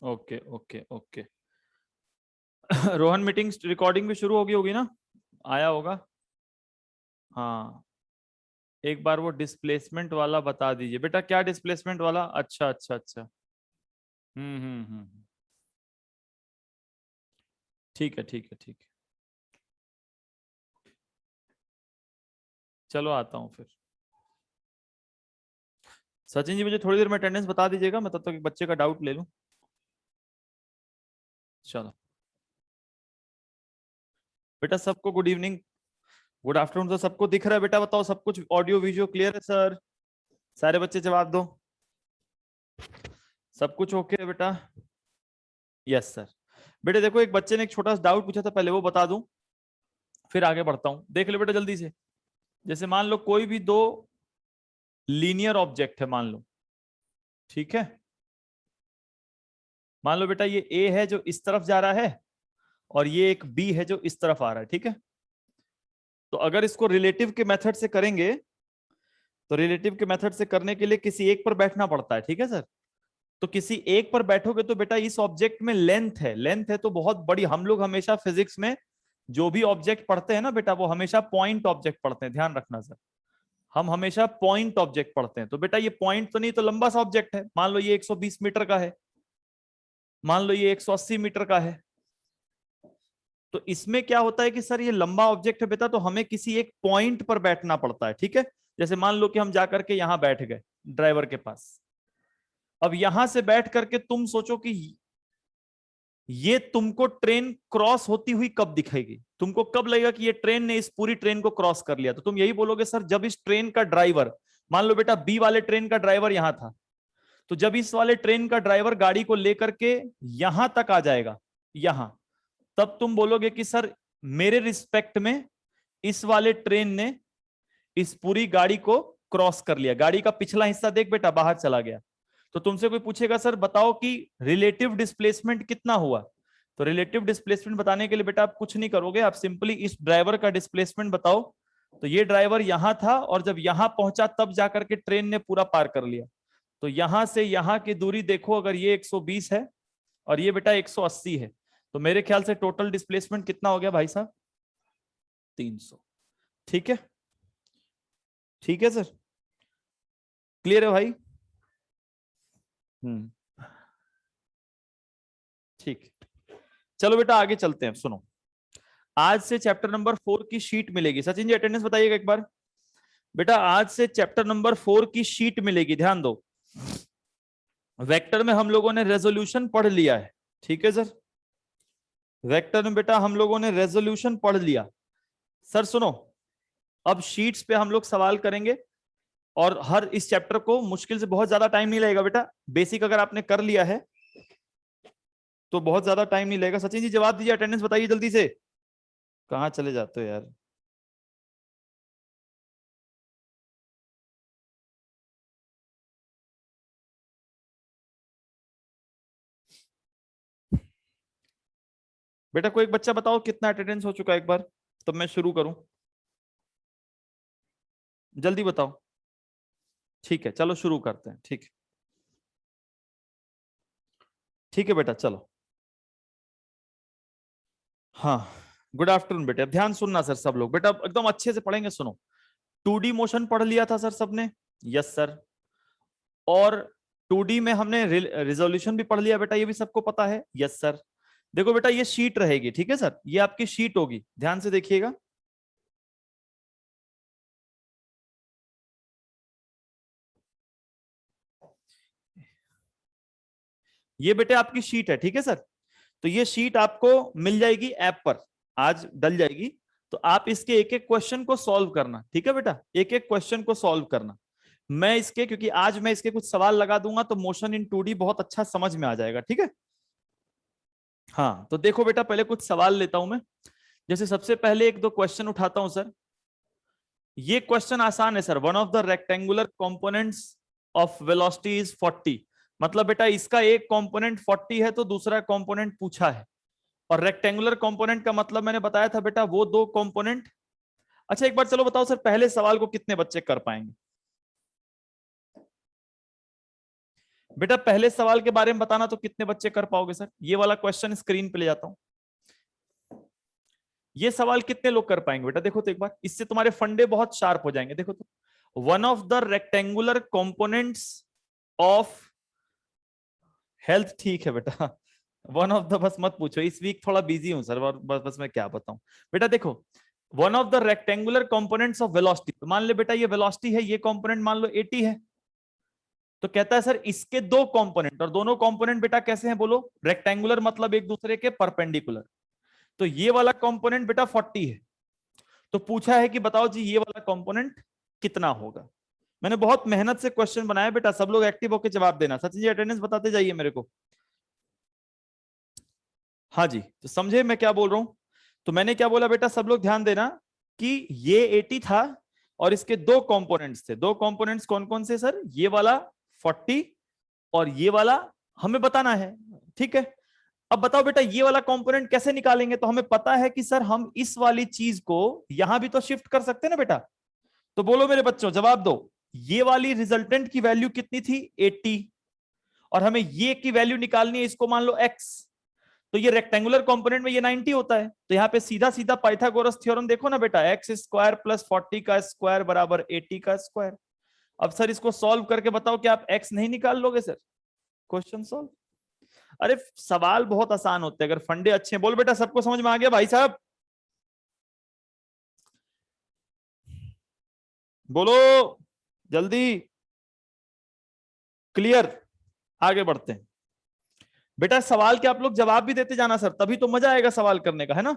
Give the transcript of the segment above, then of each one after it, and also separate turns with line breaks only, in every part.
Okay okay okay. Rohan, meeting recording भी शुरू होगी होगी ना? आया होगा। हाँ, एक बार वो डिस्प्लेसमेंट वाला बता दीजिए बेटा। क्या डिस्प्लेसमेंट वाला? अच्छा अच्छा अच्छा। हम्म। ठीक है ठीक है ठीक है। चलो आता हूँ फिर। सचिन जी मुझे थोड़ी देर में अटेंडेंस बता दीजिएगा, मैं तब तक एक बच्चे का डाउट ले लूं। चलो बेटा, सबको गुड इवनिंग, गुड आफ्टरनून। तो सबको दिख रहा है बेटा? बताओ सब कुछ ऑडियो वीडियो क्लियर है सर? सारे बच्चे जवाब दो। सब कुछ ओके है बेटा? Yes sir. बेटे देखो, एक बच्चे ने एक छोटा सा डाउट पूछा था, पहले वो बता दूं फिर आगे बढ़ता हूं। देख लो बेटा जल्दी से। जैसे मान लो कोई भी दो लीनियर ऑब्जेक्ट है, मान लो, ठीक है। मान लो बेटा ये ए है जो इस तरफ जा रहा है, और ये एक बी है जो इस तरफ आ रहा है, ठीक है। तो अगर इसको रिलेटिव के मेथड से करेंगे, तो रिलेटिव के मेथड से करने के लिए किसी एक पर बैठना पड़ता है, ठीक है सर। तो किसी एक पर बैठोगे तो बेटा इस ऑब्जेक्ट में लेंथ है, लेंथ है तो बहुत बड़ी। हम लोग हमेशा फिजिक्स में जो भी ऑब्जेक्ट पढ़ते हैं ना बेटा, वो हमेशा पॉइंट ऑब्जेक्ट पढ़ते हैं, ध्यान रखना सर। हम हमेशा पॉइंट ऑब्जेक्ट पढ़ते हैं। तो बेटा ये पॉइंट तो नहीं, तो लंबा सा ऑब्जेक्ट है। मान लो ये 120 मीटर का है, मान लो ये 180 मीटर का है। तो इसमें क्या होता है कि सर ये लंबा ऑब्जेक्ट है बेटा, तो हमें किसी एक पॉइंट पर बैठना पड़ता है, ठीक है। जैसे मान लो कि हम जाकर के यहां बैठ गए ड्राइवर के पास। अब यहां से बैठ करके तुम सोचो कि ये तुमको ट्रेन क्रॉस होती हुई कब दिखेगी? तुमको कब लगेगा कि ये ट्रेन ने इस पूरी ट्रेन को क्रॉस कर लिया? तो तुम यही बोलोगे सर, जब इस ट्रेन का ड्राइवर, मान लो बेटा बी वाले ट्रेन का ड्राइवर यहां था, तो जब इस वाले ट्रेन का ड्राइवर गाड़ी को लेकर के यहां तक आ जाएगा, यहां, तब तुम बोलोगे कि सर मेरे रिस्पेक्ट में इस वाले ट्रेन ने इस पूरी गाड़ी को क्रॉस कर लिया। गाड़ी का पिछला हिस्सा देख बेटा बाहर चला गया। तो तुमसे कोई पूछेगा सर बताओ कि रिलेटिव डिस्प्लेसमेंट कितना हुआ? तो रिलेटिव डिस्प्लेसमेंट बताने के लिए बेटा आप कुछ नहीं करोगे, आप सिंपली इस ड्राइवर का डिस्प्लेसमेंट बताओ। तो ये ड्राइवर यहां था, और जब यहां पहुंचा तब जाकर के ट्रेन ने पूरा पार कर लिया। तो यहां से यहां की दूरी देखो, अगर ये 120 है और ये बेटा 180 है, तो मेरे ख्याल से टोटल डिस्प्लेसमेंट कितना हो गया भाई साहब? 300। ठीक है, ठीक है सर, क्लियर है भाई? हम्म, ठीक। चलो बेटा आगे चलते हैं, सुनो। आज से चैप्टर नंबर 4 की शीट मिलेगी। सचिन जी अटेंडेंस बताइएगा एक बार। बेटा आज से चैप्टर नंबर 4 की शीट मिलेगी, ध्यान दो। वेक्टर में हम लोगों ने रेजोल्यूशन पढ़ लिया है, ठीक है सर। वेक्टर में बेटा हम लोगों ने रेजोल्यूशन पढ़ लिया। सर सुनो, अब शीट्स पे हम लोग सवाल करेंगे, और हर इस चैप्टर को मुश्किल से बहुत ज्यादा टाइम नहीं लगेगा बेटा। बेसिक अगर आपने कर लिया है तो बहुत ज्यादा टाइम नहीं लगेगा। सचिन जी जवाब दीजिए, अटेंडेंस बताइए जल्दी से। कहाँ चले जाते हो यार? बेटा कोई एक बच्चा बताओ कितना अटेंडेंस हो चुका है एक बार, तब मैं शुरू करूं। जल्दी बताओ। ठीक है चलो शुरू करते हैं, ठीक है। ठीक है बेटा चलो। हाँ, गुड आफ्टरनून बेटा। ध्यान सुनना सर सब लोग, बेटा एकदम अच्छे से पढ़ेंगे, सुनो। 2D मोशन पढ़ लिया था सर सबने? Yes sir. और 2D में हमने रिजोल्यूशन भी पढ़ लिया बेटा, ये भी सबको पता है? Yes sir. देखो बेटा ये शीट रहेगी, ठीक है सर, ये आपकी शीट होगी, ध्यान से देखिएगा। ये बेटे आपकी शीट है, ठीक है सर। तो ये शीट आपको मिल जाएगी ऐप पर, आज डल जाएगी। तो आप इसके एक एक क्वेश्चन को सॉल्व करना, ठीक है बेटा, एक एक क्वेश्चन को सॉल्व करना। मैं इसके, क्योंकि आज मैं इसके कुछ सवाल लगा दूंगा, तो मोशन इन 2D बहुत अच्छा समझ में आ जाएगा, ठीक है। हाँ तो देखो बेटा, पहले कुछ सवाल लेता हूं मैं। जैसे सबसे पहले एक दो क्वेश्चन उठाता हूं सर। ये क्वेश्चन आसान है sir. One of the rectangular components of velocity is 40। मतलब बेटा इसका एक कंपोनेंट 40 है तो दूसरा कंपोनेंट पूछा है। और रेक्टेंगुलर कंपोनेंट का मतलब मैंने बताया था बेटा, वो दो कंपोनेंट। अच्छा एक बार चलो बताओ सर, पहले सवाल को कितने बच्चे कर पाएंगे? बेटा पहले सवाल के बारे में बताना तो कितने बच्चे कर पाओगे सर? ये वाला क्वेश्चन स्क्रीन पे ले जाता हूं। ये सवाल कितने लोग कर पाएंगे बेटा? देखो तो एक बार, इससे तुम्हारे फंडे बहुत शार्प हो जाएंगे। देखो तो, one of the rectangular components of health, ठीक है बेटा, वन ऑफ द, बस मत पूछो, इस वीक थोड़ा बिजी हूं सर, बस मैं क्या बताऊं। बेटा देखो, one of the rectangular components of velocity, तो मान ले बेटा ये वेलोसिटी है, ये कंपोनेंट मान लो 80 है, तो कहता है सर इसके दो कंपोनेंट, और दोनों कंपोनेंट बेटा कैसे हैं बोलो? रेक्टेंगुलर मतलब एक दूसरे के परपेंडिकुलर। तो ये वाला कंपोनेंट बेटा 40 है, तो पूछा है कि बताओ जी ये वाला कंपोनेंट कितना होगा। मैंने बहुत मेहनत से क्वेश्चन बनाया बेटा, सब लोग एक्टिव होकर जवाब देना। सचिन जी अटेंडेंस बताते जाइए मेरे को। हाँ जी, तो समझे मैं क्या बोल रहा हूं? तो मैंने क्या बोला बेटा, सब लोग ध्यान देना कि ये 80 था और इसके दो कंपोनेंट्स थे। दो कंपोनेंट्स कौन कौन से सर? ये वाला 40 और ये वाला हमें बताना है, ठीक है। अब बताओ बेटा ये वाला कंपोनेंट कैसे निकालेंगे? तो हमें पता है कि सर हम इस वाली चीज को यहां भी तो शिफ्ट कर सकते हैं ना बेटा। तो बोलो मेरे बच्चों, जवाब दो। ये वाली रिजल्टेंट की वैल्यू कितनी थी? 80, और हमें ये की वैल्यू निकालनी है, इसको मान लो x। तो ये रेक्टेंगुलर कंपोनेंट में ये 90 होता है, तो यहाँ पे सीधा सीधा पाइथागोरस थ्योरम देखो ना बेटा, एक्स स्क्वायर प्लस 40 का स्क्वायर बराबर 80 का स्क्वायर। अब सर इसको सॉल्व करके बताओ कि आप x नहीं निकाल लोगे सर? Question solve. अरे सवाल बहुत आसान होते हैं अगर फंडे अच्छे हैं। बोल बेटा सबको समझ में आ गया भाई साहब? बोलो जल्दी, क्लियर? आगे बढ़ते हैं बेटा। सवाल के आप लोग जवाब भी देते जाना सर, तभी तो मजा आएगा सवाल करने का, है ना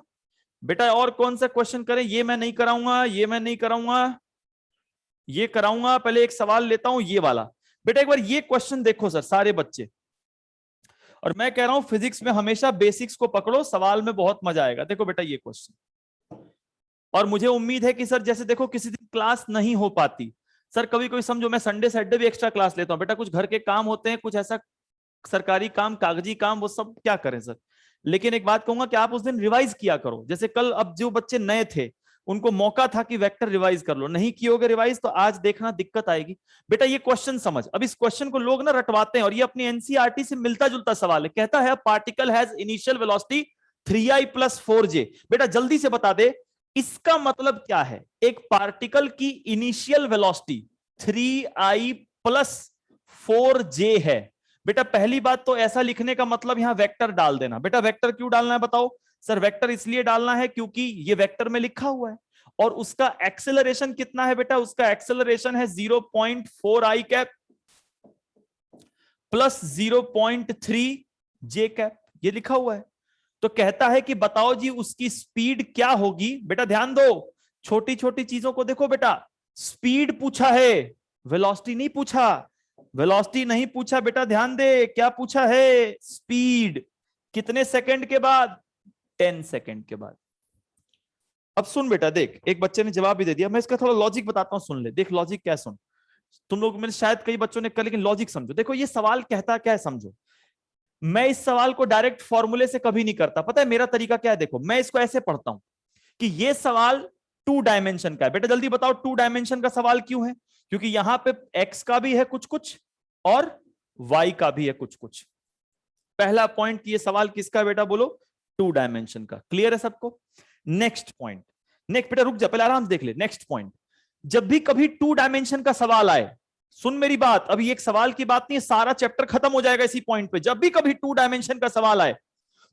बेटा। और कौन सा क्वेश्चन करें? ये मैं नहीं कराऊंगा, ये मैं नहीं कराऊंगा, ये कराऊंगा। पहले एक सवाल लेता हूं ये वाला। बेटा एक बार ये क्वेश्चन देखो सर सारे बच्चे, और मैं कह रहा हूं फिजिक्स में हमेशा बेसिक्स को पकड़ो, सवाल में बहुत मजा आएगा। देखो बेटा ये क्वेश्चन, और मुझे उम्मीद है कि सर जैसे देखो किसी दिन क्लास नहीं हो पाती सर, कभी कोई समझो मैं संडे सैटरडे भी एक्स्ट्रा क्लास लेता हूं बेटा, कुछ घर के काम होते हैं, कुछ ऐसा सरकारी काम, कागजी काम, वो सब क्या करें सर। लेकिन एक बात कहूंगा कि आप उस दिन रिवाइज किया करो। जैसे कल अब जो बच्चे नए थे उनको मौका था कि वेक्टर रिवाइज कर लो, नहीं कियोगे रिवाइज तो आज देखना दिक्कत आएगी। बेटा ये क्वेश्चन समझ, अब इस क्वेश्चन को लोग ना रटवाते हैं, और ये अपनी एनसीईआरटी से मिलता जुलता सवाल है। कहता है particle has initial velocity 3i + 4j। बेटा जल्दी से बता दे इसका मतलब क्या है? एक पार्टिकल की इनिशियल वेलोसिटी 3i + 4j है। बेटा पहली बात तो ऐसा लिखने का मतलब यहां वेक्टर डाल देना। बेटा वेक्टर क्यों डालना है बताओ? सर वेक्टर इसलिए डालना है क्योंकि ये वेक्टर में लिखा हुआ है, और उसका एक्सेलरेशन कितना है बेटा? उसका एक्सेलरेशन है 0.4i कैप प्लस 0.3 जे कैप, ये लिखा हुआ है। तो कहता है कि बताओ जी उसकी स्पीड क्या होगी। बेटा ध्यान दो, छोटी छोटी चीजों को देखो बेटा। स्पीड पूछा है, वेलोसिटी नहीं पूछा। वेलोसिटी नहीं पूछा बेटा, ध्यान दे, क्या पूछा है? स्पीड। कितने सेकंड के बाद? 10 सेकंड के बाद। अब सुन बेटा, देख एक बच्चे ने जवाब भी दे दिया, मैं इसका थोड़ा लॉजिक बताता हूं, सुन ले। देख लॉजिक क्या, सुन। तुम लोग में शायद कई बच्चों ने कर, लेकिन लॉजिक समझो। देखो ये सवाल कहता क्या है समझो। मैं इस सवाल को डायरेक्ट फॉर्मूले से कभी नहीं करता, पता है मेरा तरीका क्या है? देखो मैं इसको ऐसे पढ़ता हूं कि ये सवाल 2 डायमेंशन का है। बेटा जल्दी बताओ 2 डायमेंशन का सवाल क्यों है? क्योंकि यहां पे एक्स का भी है कुछ कुछ और वाई का भी है कुछ कुछ। पहला पॉइंट, ये सवाल किसका बेटा बोलो? 2 डायमेंशन का। क्लियर है सबको? नेक्स्ट पॉइंट, नेक्स्ट बेटा रुक जा, पहले आराम से देख ले। नेक्स्ट पॉइंट, जब भी कभी 2 डायमेंशन का सवाल आए, सुन मेरी बात, अभी एक सवाल की बात नहीं है, सारा चैप्टर खत्म हो जाएगा इसी पॉइंट पे। जब भी कभी 2 डायमेंशन का सवाल आए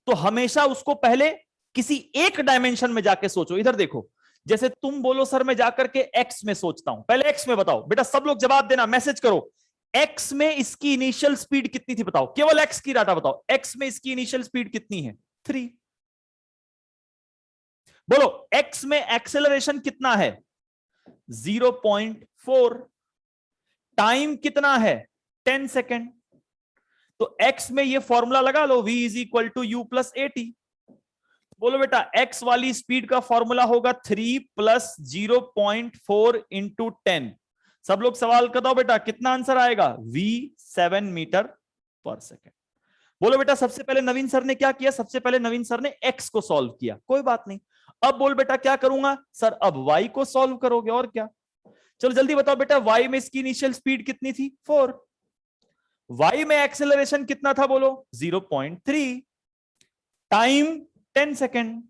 तो हमेशा उसको पहले किसी एक डायमेंशन में जाके सोचो। इधर देखो, जैसे तुम बोलो सर मैं जाकर के एक्स में सोचता हूं, पहले एक्स में बताओ। बेटा सब लोग जवाब देना, मैसेज करो। एक्स में इसकी इनिशियल स्पीड कितनी थी बताओ? केवल एक्स की डाटा बताओ। एक्स में इसकी इनिशियल स्पीड कितनी है? 3। बोलो एक्स में एक्सेलरेशन कितना है? 0.4। टाइम कितना है? 10 सेकेंड। तो x में ये फॉर्मूला लगा लो, v = u + at। बोलो बेटा x वाली स्पीड का फॉर्मूला होगा 3 + 0.4 × 10। सब लोग सवाल कर दो बेटा, कितना आंसर आएगा? v 7 मीटर/सेकेंड। बोलो बेटा सबसे पहले नवीन सर ने क्या किया? सबसे पहले नवीन सर ने x को सॉल्व किया, कोई बात नहीं। अब बोल बेटा क्या करूंगा? सर अब y को सॉल्व करोगे, और क्या। चलो जल्दी बताओ बेटा y में इसकी इनिशियल स्पीड कितनी थी? 4। y में एक्सेलरेशन कितना था बोलो 0.3 टाइम 10 सेकेंड।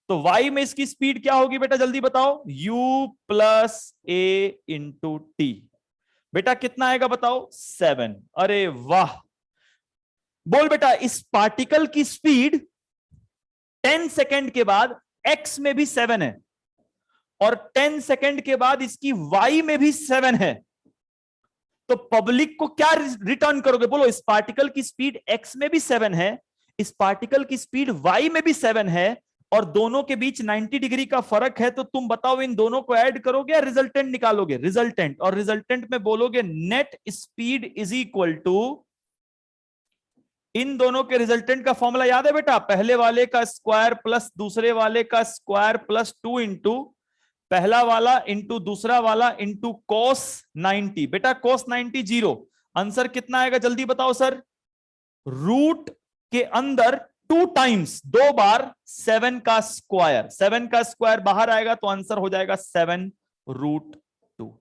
तो y में इसकी स्पीड क्या होगी बेटा जल्दी बताओ u प्लस ए इंटू टी। बेटा कितना आएगा बताओ 7। अरे वाह, बोल बेटा इस पार्टिकल की स्पीड 10 सेकेंड के बाद x में भी 7 है और 10 सेकेंड के बाद इसकी y में भी 7 है, तो पब्लिक को क्या रिटर्न करोगे बोलो। इस पार्टिकल की स्पीड x में भी 7 है, इस पार्टिकल की स्पीड y में भी 7 है और दोनों के बीच 90 डिग्री का फर्क है, तो तुम बताओ इन दोनों को ऐड करोगे या रिजल्टेंट निकालोगे। रिजल्टेंट, और रिजल्टेंट में बोलोगे net speed is equal to, इन दोनों के रिजल्टेंट का फॉर्मूला याद है बेटा, पहले वाले का स्क्वायर प्लस दूसरे वाले का स्क्वायर प्लस 2 इंटू पहला वाला इंटू दूसरा वाला इंटू cos 90। बेटा cos 90 0, आंसर कितना आएगा जल्दी बताओ सर। रूट के अंदर 2 टाइम्स, 2 बार 7 का स्क्वायर, 7 का स्क्वायर बाहर आएगा तो आंसर हो जाएगा 7√2।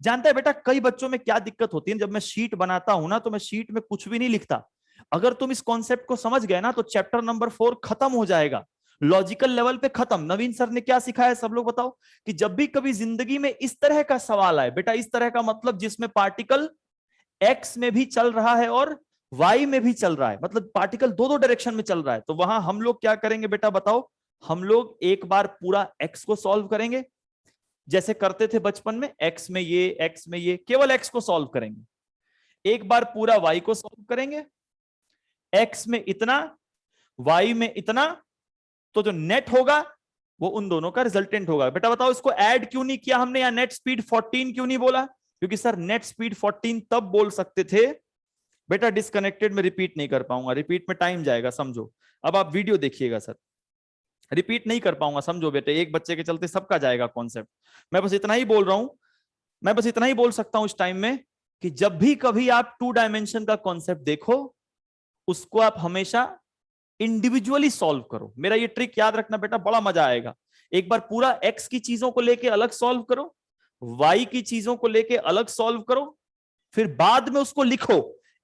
जानता है बेटा कई बच्चों में क्या दिक्कत होती है, जब मैं शीट बनाता हूं ना तो मैं शीट में कुछ भी नहीं लिखता। अगर तुम इस कॉन्सेप्ट को समझ गए ना तो चैप्टर नंबर 4 खत्म हो जाएगा, लॉजिकल लेवल पे खत्म। नवीन सर ने क्या सिखाया सब लोग बताओ, कि जब भी कभी जिंदगी में इस तरह का सवाल आए बेटा, इस तरह का मतलब जिसमें पार्टिकल एक्स में भी चल रहा है और वाई में भी चल रहा है, मतलब पार्टिकल दो डायरेक्शन में चल रहा है, तो वहां हम लोग क्या करेंगे बेटा बताओ। हम लोग एक बार पूरा एक्स को सॉल्व करेंगे जैसे करते थे बचपन में, एक्स में ये केवल एक्स को सॉल्व करेंगे। एक बार पूरा वाई को सॉल्व करेंगे, एक्स में इतना वाई में इतना, तो जो नेट होगा वो उन दोनों का रिजल्टेंट होगा। बेटा बताओ इसको ऐड क्यों नहीं किया हमने, या नेट स्पीड 14 क्यों नहीं बोला, क्योंकि सर नेट स्पीड 14 तब बोल सकते थे बेटा, डिस्कनेक्टेड में रिपीट नहीं कर पाऊंगा, रिपीट में टाइम जाएगा समझो। अब आप वीडियो देखिएगा सर, रिपीट नहीं कर पाऊंगा समझो बेटे, एक बच्चे के चलते सबका जाएगा कॉन्सेप्ट। मैं बस इतना ही बोल रहा हूं, मैं बस इतना ही बोल सकता हूं इस टाइम में कि जब भी कभी आप 2 डायमेंशन का कॉन्सेप्ट देखो उसको आप हमेशा इंडिविजुअली सॉल्व करो। मेरा ये ट्रिक याद रखना बेटा, बड़ा मजा आएगा। एक बार पूरा एक्स की चीजों को लेके अलग सॉल्व करो, वाई की चीजों को लेके अलग सॉल्व करो, फिर बाद में उसको लिखो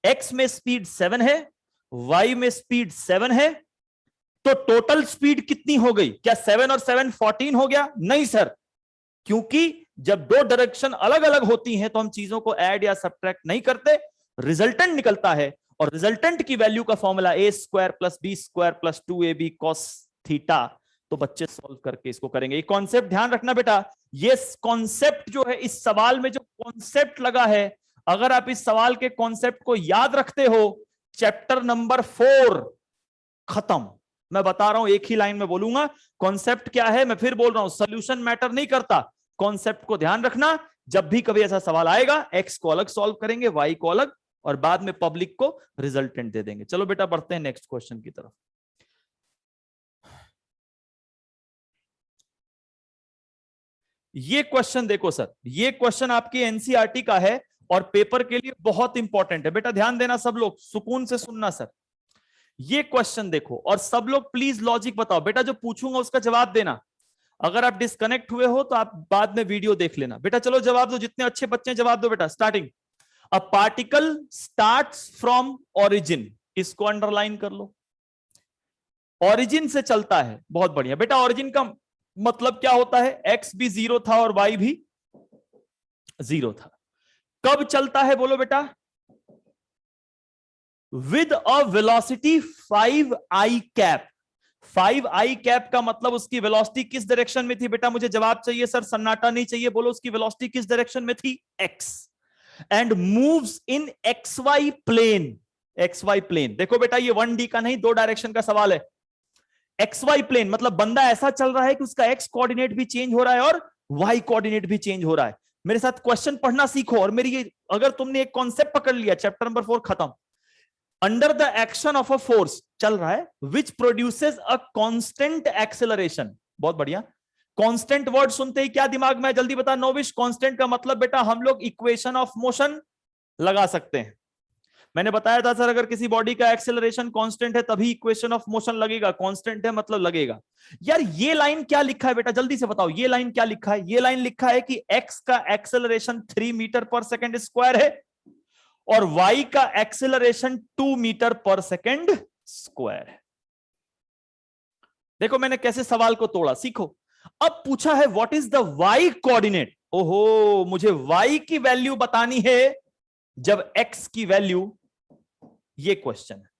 एक्स में स्पीड 7 है, वाई में स्पीड 7 है, तो टोटल स्पीड कितनी हो गई, क्या 7 और 7 14 हो गया? नहीं सर, क्योंकि जब 2 डायरेक्शन अलग अलग होती हैं तो हम चीजों को ऐड या सब्ट्रैक्ट नहीं करते, रिजल्टेंट निकलता है और रिजल्टेंट की वैल्यू का formula a square plus B square plus 2ab cos theta. तो बच्चे सॉल्व करके इसको करेंगे। ये कॉन्सेप्ट ध्यान रखना बेटा, ये कॉन्सेप्ट जो है इस सवाल में जो कॉन्सेप्ट लगा है, अगर आप इस सवाल के कॉन्सेप्ट को याद रखते हो, चैप्टर नंबर 4 खत्म। मैं बता रहा हूं, एक ही लाइन में बोलूंगा कॉन्सेप्ट क्या है, मैं फिर बोल रहा हूं सोल्यूशन मैटर नहीं करता, कॉन्सेप्ट को ध्यान रखना। जब भी कभी ऐसा सवाल आएगा एक्स को अलग सॉल्व करेंगे, वाई को अलग, और बाद में पब्लिक को रिजल्टेंट दे देंगे। चलो बेटा बढ़ते हैं नेक्स्ट क्वेश्चन की तरफ। ये क्वेश्चन देखो सर, ये क्वेश्चन आपकी एनसीईआरटी का है और पेपर के लिए बहुत इंपॉर्टेंट है बेटा, ध्यान देना सब लोग, सुकून से सुनना सर। ये क्वेश्चन देखो और सब लोग प्लीज लॉजिक बताओ बेटा, जो पूछूंगा उसका जवाब देना। अगर आप डिस्कनेक्ट हुए हो तो आप बाद में वीडियो देख लेना बेटा। चलो जवाब दो, जितने अच्छे बच्चे हैं जवाब दो बेटा। Starting, a particle starts from origin, इसको अंडरलाइन कर लो, ओरिजिन से चलता है। बहुत बढ़िया बेटा, ओरिजिन का मतलब क्या होता है, एक्स भी 0 था और वाई भी 0 था। कब चलता है बोलो बेटा, with a velocity 5i cap. 5i cap का मतलब उसकी वेलोसिटी किस डायरेक्शन में थी बेटा, मुझे जवाब चाहिए सर, सन्नाटा नहीं चाहिए, बोलो उसकी वेलोसिटी किस डायरेक्शन में थी, X, and moves in xy plane. xy plane देखो बेटा, ये 1D का नहीं 2 डायरेक्शन का सवाल है। xy प्लेन मतलब बंदा ऐसा चल रहा है कि उसका x कोऑर्डिनेट भी चेंज हो रहा है और y कोऑर्डिनेट भी चेंज हो रहा है। मेरे साथ क्वेश्चन पढ़ना सीखो, और मेरी ये अगर तुमने एक कॉन्सेप्ट पकड़ लिया, चैप्टर नंबर 4 खत्म। Under the action of a force चल रहा है which produces a constant acceleration. बहुत बढ़िया, कांस्टेंट वर्ड सुनते ही क्या दिमाग में, जल्दी बता नोविश। कांस्टेंट का मतलब बेटा हम लोग इक्वेशन ऑफ मोशन लगा सकते हैं। मैंने बताया था सर, अगर किसी बॉडी का एक्सेलरेशन कांस्टेंट है तभी इक्वेशन ऑफ मोशन लगेगा, कांस्टेंट है मतलब लगेगा। यार ये लाइन क्या लिखा है बेटा, जल्दी से बताओ, ये लाइन क्या लिखा है? ये लाइन लिखा है कि एक्स का acceleration 3 metre per second square है और y का acceleration 2 metre per second square है। देखो मैंने कैसे सवाल को तोड़ा, सीखो। अब पूछा है what is the y coordinate. ओहो, मुझे y की वैल्यू बतानी है जब x की वैल्यू, ये क्वेश्चन है।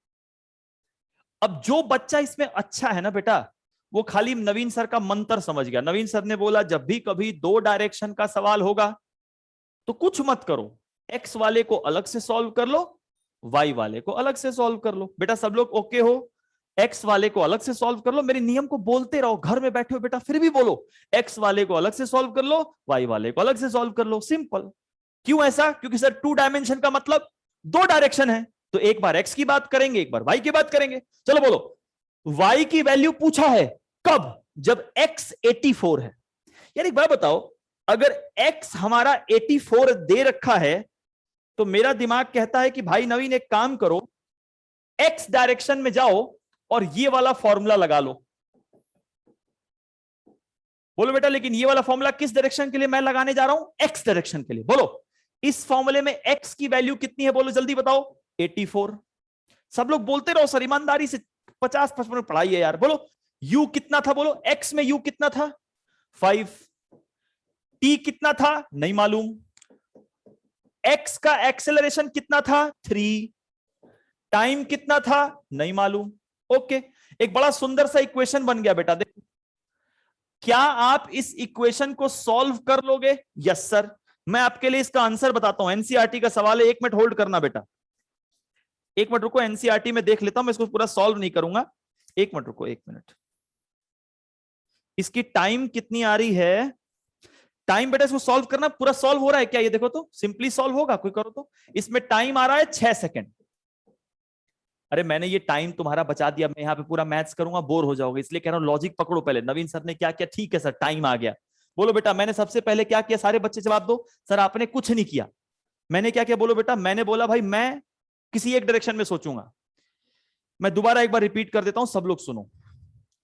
अब जो बच्चा इसमें अच्छा है ना बेटा, वो खाली नवीन सर का मंत्र समझ गया। नवीन सर ने बोला जब भी कभी 2 डायरेक्शन का सवाल होगा तो कुछ मत करो, x वाले को अलग से सॉल्व कर लो, y वाले को अलग से सॉल्व कर लो। बेटा सब लोग ओके हो? x वाले को अलग से सॉल्व कर लो, मेरे नियम को बोलते रहो, घर में बैठे हो बेटा फिर भी बोलो, x वाले को अलग से सॉल्व कर लो, y वाले को अलग से सॉल्व कर लो, सिंपल। क्यों ऐसा? क्योंकि सर 2 डायमेंशन का मतलब 2 डायरेक्शन है, तो एक बार x की बात करेंगे, एक बार y की बात करेंगे। चलो बोलो, y की वैल्यू पूछा है कब? जब x 84 है। यार एक बात बताओ, अगर x हमारा 84 दे रखा है तो मेरा दिमाग कहता है कि भाई नवीन एक काम करो, x डायरेक्शन में जाओ और ये वाला फॉर्मूला लगा लो। बोलो बेटा, लेकिन ये वाला फॉर्मूला किस डायरेक्शन के लिए मैं लगाने जा रहा हूं? x डायरेक्शन के लिए। बोलो इस फॉर्मूले में x की वैल्यू कितनी है? बोलो जल्दी बताओ। 84। सब लोग बोलते रहो सर, ईमानदारी से 50-55 पढ़ाई है यार। बोलो u कितना था? बोलो x में u कितना था? 5। t कितना था? नहीं मालूम। x का एक्सेलरेशन कितना था? 3। टाइम कितना था? नहीं मालूम। ओके, एक बड़ा सुंदर सा इक्वेशन बन गया बेटा। देखो, क्या आप इस इक्वेशन को सॉल्व कर लोगे? Yes sir. मैं आपके लिए इसका आंसर बताता हूं, एनसीईआरटी का सवाल है, 1 मिनट होल्ड करना बेटा, 1 मिनट रुको, एनसीईआरटी में देख लेता हूं, मैं इसको पूरा सॉल्व नहीं करूंगा, 1 मिनट रुको, 1 मिनट। इसकी टाइम कितनी आ रही है? टाइम बेटा इसको सॉल्व करना, पूरा सॉल्व हो रहा है क्या? ये देखो तो, सिंपली सॉल्व होगा, कोई करो तो। इसमें टाइम आ रहा है 6 सेकंड। अरे मैंने ये टाइम तुम्हारा बचा दिया, मैं यहाँ पे पूरा मैथ्स करूंगा, बोर हो जाओगे, इसलिए कह रहा हूं लॉजिक पकड़ो पहले। नवीन सर ने क्या किया? ठीक है सर टाइम आ गया। बोलो बेटा मैंने सबसे पहले क्या किया? सारे बच्चे जवाब दो। सर आपने कुछ नहीं किया। मैंने क्या किया? बोलो बेटा। मैंने बोला भाई मैं किसी एक डायरेक्शन में सोचूंगा। मैं दोबारा एक बार रिपीट कर देता हूं, सब लोग सुनो।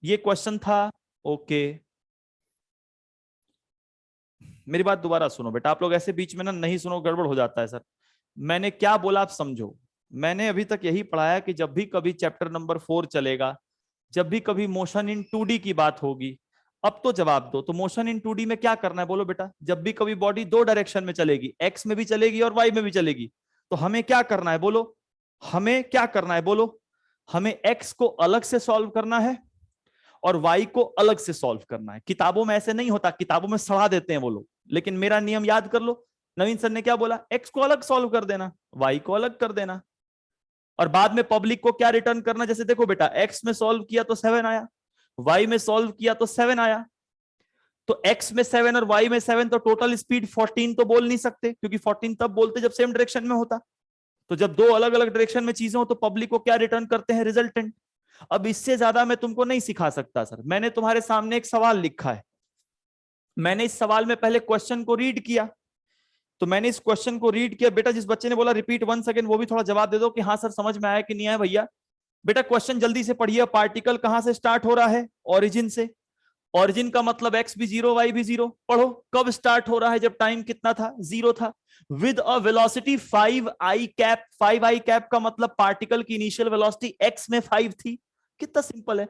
ये क्वेश्चन था, ओके, मेरी बात दोबारा सुनो बेटा, आप लोग ऐसे बीच में ना नहीं सुनो, गड़बड़ हो जाता है सर। मैंने क्या बोला आप समझो। मैंने अभी तक यही पढ़ाया कि जब भी कभी चैप्टर नंबर 4 चलेगा, जब भी कभी मोशन इन 2D की बात होगी, अब तो जवाब दो। तो मोशन इन 2D में क्या करना है? बोलो बेटा, जब भी कभी बॉडी 2 डायरेक्शन में चलेगी, एक्स में भी चलेगी और वाई में भी चलेगी, तो हमें क्या करना है? बोलो हमें क्या करना है? बोलो हमें एक्स को अलग से सॉल्व करना है और वाई को अलग से सॉल्व करना है। किताबों में ऐसे नहीं होता, किताबों में सड़ा देते हैं वो लोग, लेकिन मेरा नियम याद कर लो। नवीन सर ने क्या बोला? एक्स को अलग सॉल्व कर देना, वाई को अलग कर देना, और बाद में पब्लिक को क्या रिटर्न करना? जैसे देखो बेटा, एक्स में सॉल्व किया तो 7 आया, वाई में सॉल्व किया तो 7 आया, तो एक्स में 7 और वाई में 7, तो टोटल स्पीड 14 तो बोल नहीं सकते, क्योंकि 14 तब बोलते जब सेम डायरेक्शन में होता। तो जब 2 अलग अलग डायरेक्शन में चीजें हो तो पब्लिक को क्या रिटर्न करते हैं? रिजल्टेंट। अब इससे ज्यादा मैं तुमको नहीं सिखा सकता सर। मैंने तुम्हारे सामने एक सवाल लिखा है, मैंने इस सवाल में पहले क्वेश्चन को रीड किया, तो मैंने इस क्वेश्चन को रीड किया। बेटा जिस बच्चे ने बोला रिपीट 1 सेकेंड, वो भी थोड़ा जवाब दे दो कि हाँ सर समझ में आया कि नहीं आया भैया। बेटा क्वेश्चन जल्दी से पढ़िए। पार्टिकल कहां से स्टार्ट हो रहा है? ओरिजिन से। ओरिजिन का मतलब एक्स भी 0 वाई भी 0। पढ़ो कब स्टार्ट हो रहा है? जब टाइम कितना था? 0 था। With a velocity 5i cap. 5i cap का मतलब पार्टिकल की इनिशियल वेलोसिटी एक्स में 5 थी। कितना सिंपल है।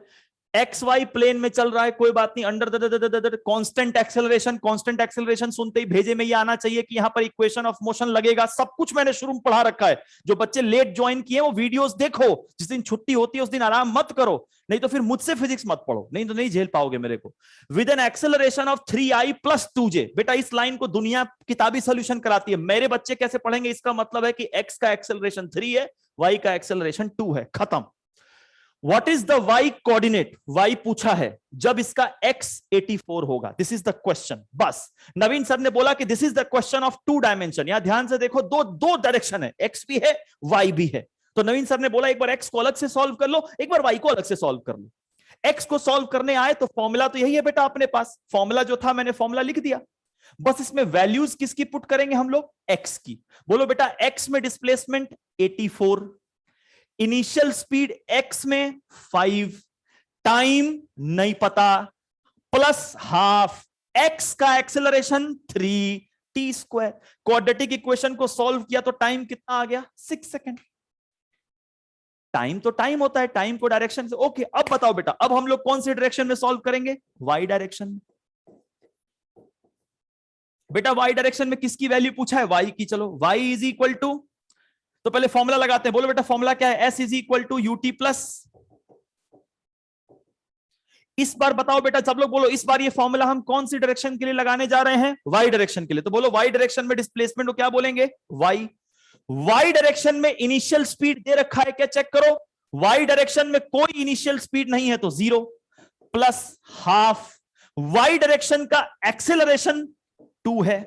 एक्स वाई प्लेन में चल रहा है, कोई बात नहीं, under constant acceleration. Constant acceleration सुनते ही भेजे में ये आना चाहिए कि यहां पर इक्वेशन ऑफ मोशन लगेगा। सब कुछ मैंने शुरू में पढ़ा रखा है। जो बच्चे लेट ज्वाइन किए वो वीडियोस देखो। जिस दिन छुट्टी होती है उस दिन आराम मत करो, नहीं तो फिर मुझसे फिजिक्स मत पढ़ो, नहीं तो नहीं झेल पाओगे मेरे को। With an acceleration of 3i + 2j। बेटा इस लाइन को दुनिया किताबी सोल्यूशन कराती है, मेरे बच्चे कैसे पढ़ेंगे? इसका मतलब है कि एक्स का एक्सेलरेशन 3 है, वाई का एक्सेलरेशन 2 है, खत्म। What is the y coordinate? y पूछा है जब इसका x 84 होगा। This is the question. बस नवीन सर ने बोला कि this is the question of 2 dimension. यहां ध्यान से देखो, दो डायरेक्शन है, x भी है y भी है। तो नवीन सर ने बोला एक बार x को अलग से सॉल्व कर लो, एक बार y को अलग से सॉल्व कर लो। x को सॉल्व करने आए तो फॉर्मूला तो यही है बेटा अपने पास। फॉर्मूला जो था मैंने फॉर्मूला लिख दिया, बस इसमें वैल्यूज किसकी पुट करेंगे हम लोग? x की। बोलो बेटा x में डिस्प्लेसमेंट 84, इनिशियल स्पीड x में 5, टाइम नहीं पता, +½ x का acceleration 3, t T square. Quadratic equation को सॉल्व किया तो टाइम कितना आ गया? 6 सेकेंड। टाइम तो टाइम होता है, टाइम को डायरेक्शन से। ओके, अब बताओ बेटा, अब हम लोग कौन सी डायरेक्शन में सॉल्व करेंगे? वाई डायरेक्शन में। बेटा वाई डायरेक्शन में किसकी वैल्यू पूछा है? वाई की। चलो वाई इज इक्वल टू, तो पहले फॉर्मूला लगाते हैं। बोलो बेटा फॉर्मूला क्या है? S is equal to UT plus. इस बार बताओ बेटा, सब लोग बोलो, इस बार ये फॉर्मूला हम कौन सी डायरेक्शन के लिए लगाने जा रहे हैं? वाई डायरेक्शन के लिए। तो बोलो वाई डायरेक्शन में डिस्प्लेसमेंट को क्या बोलेंगे? वाई। वाई डायरेक्शन में इनिशियल स्पीड दे रखा है क्या? चेक करो। वाई डायरेक्शन में कोई इनिशियल स्पीड नहीं है तो 0 प्लस हाफ। वाई डायरेक्शन का एक्सेलरेशन 2 है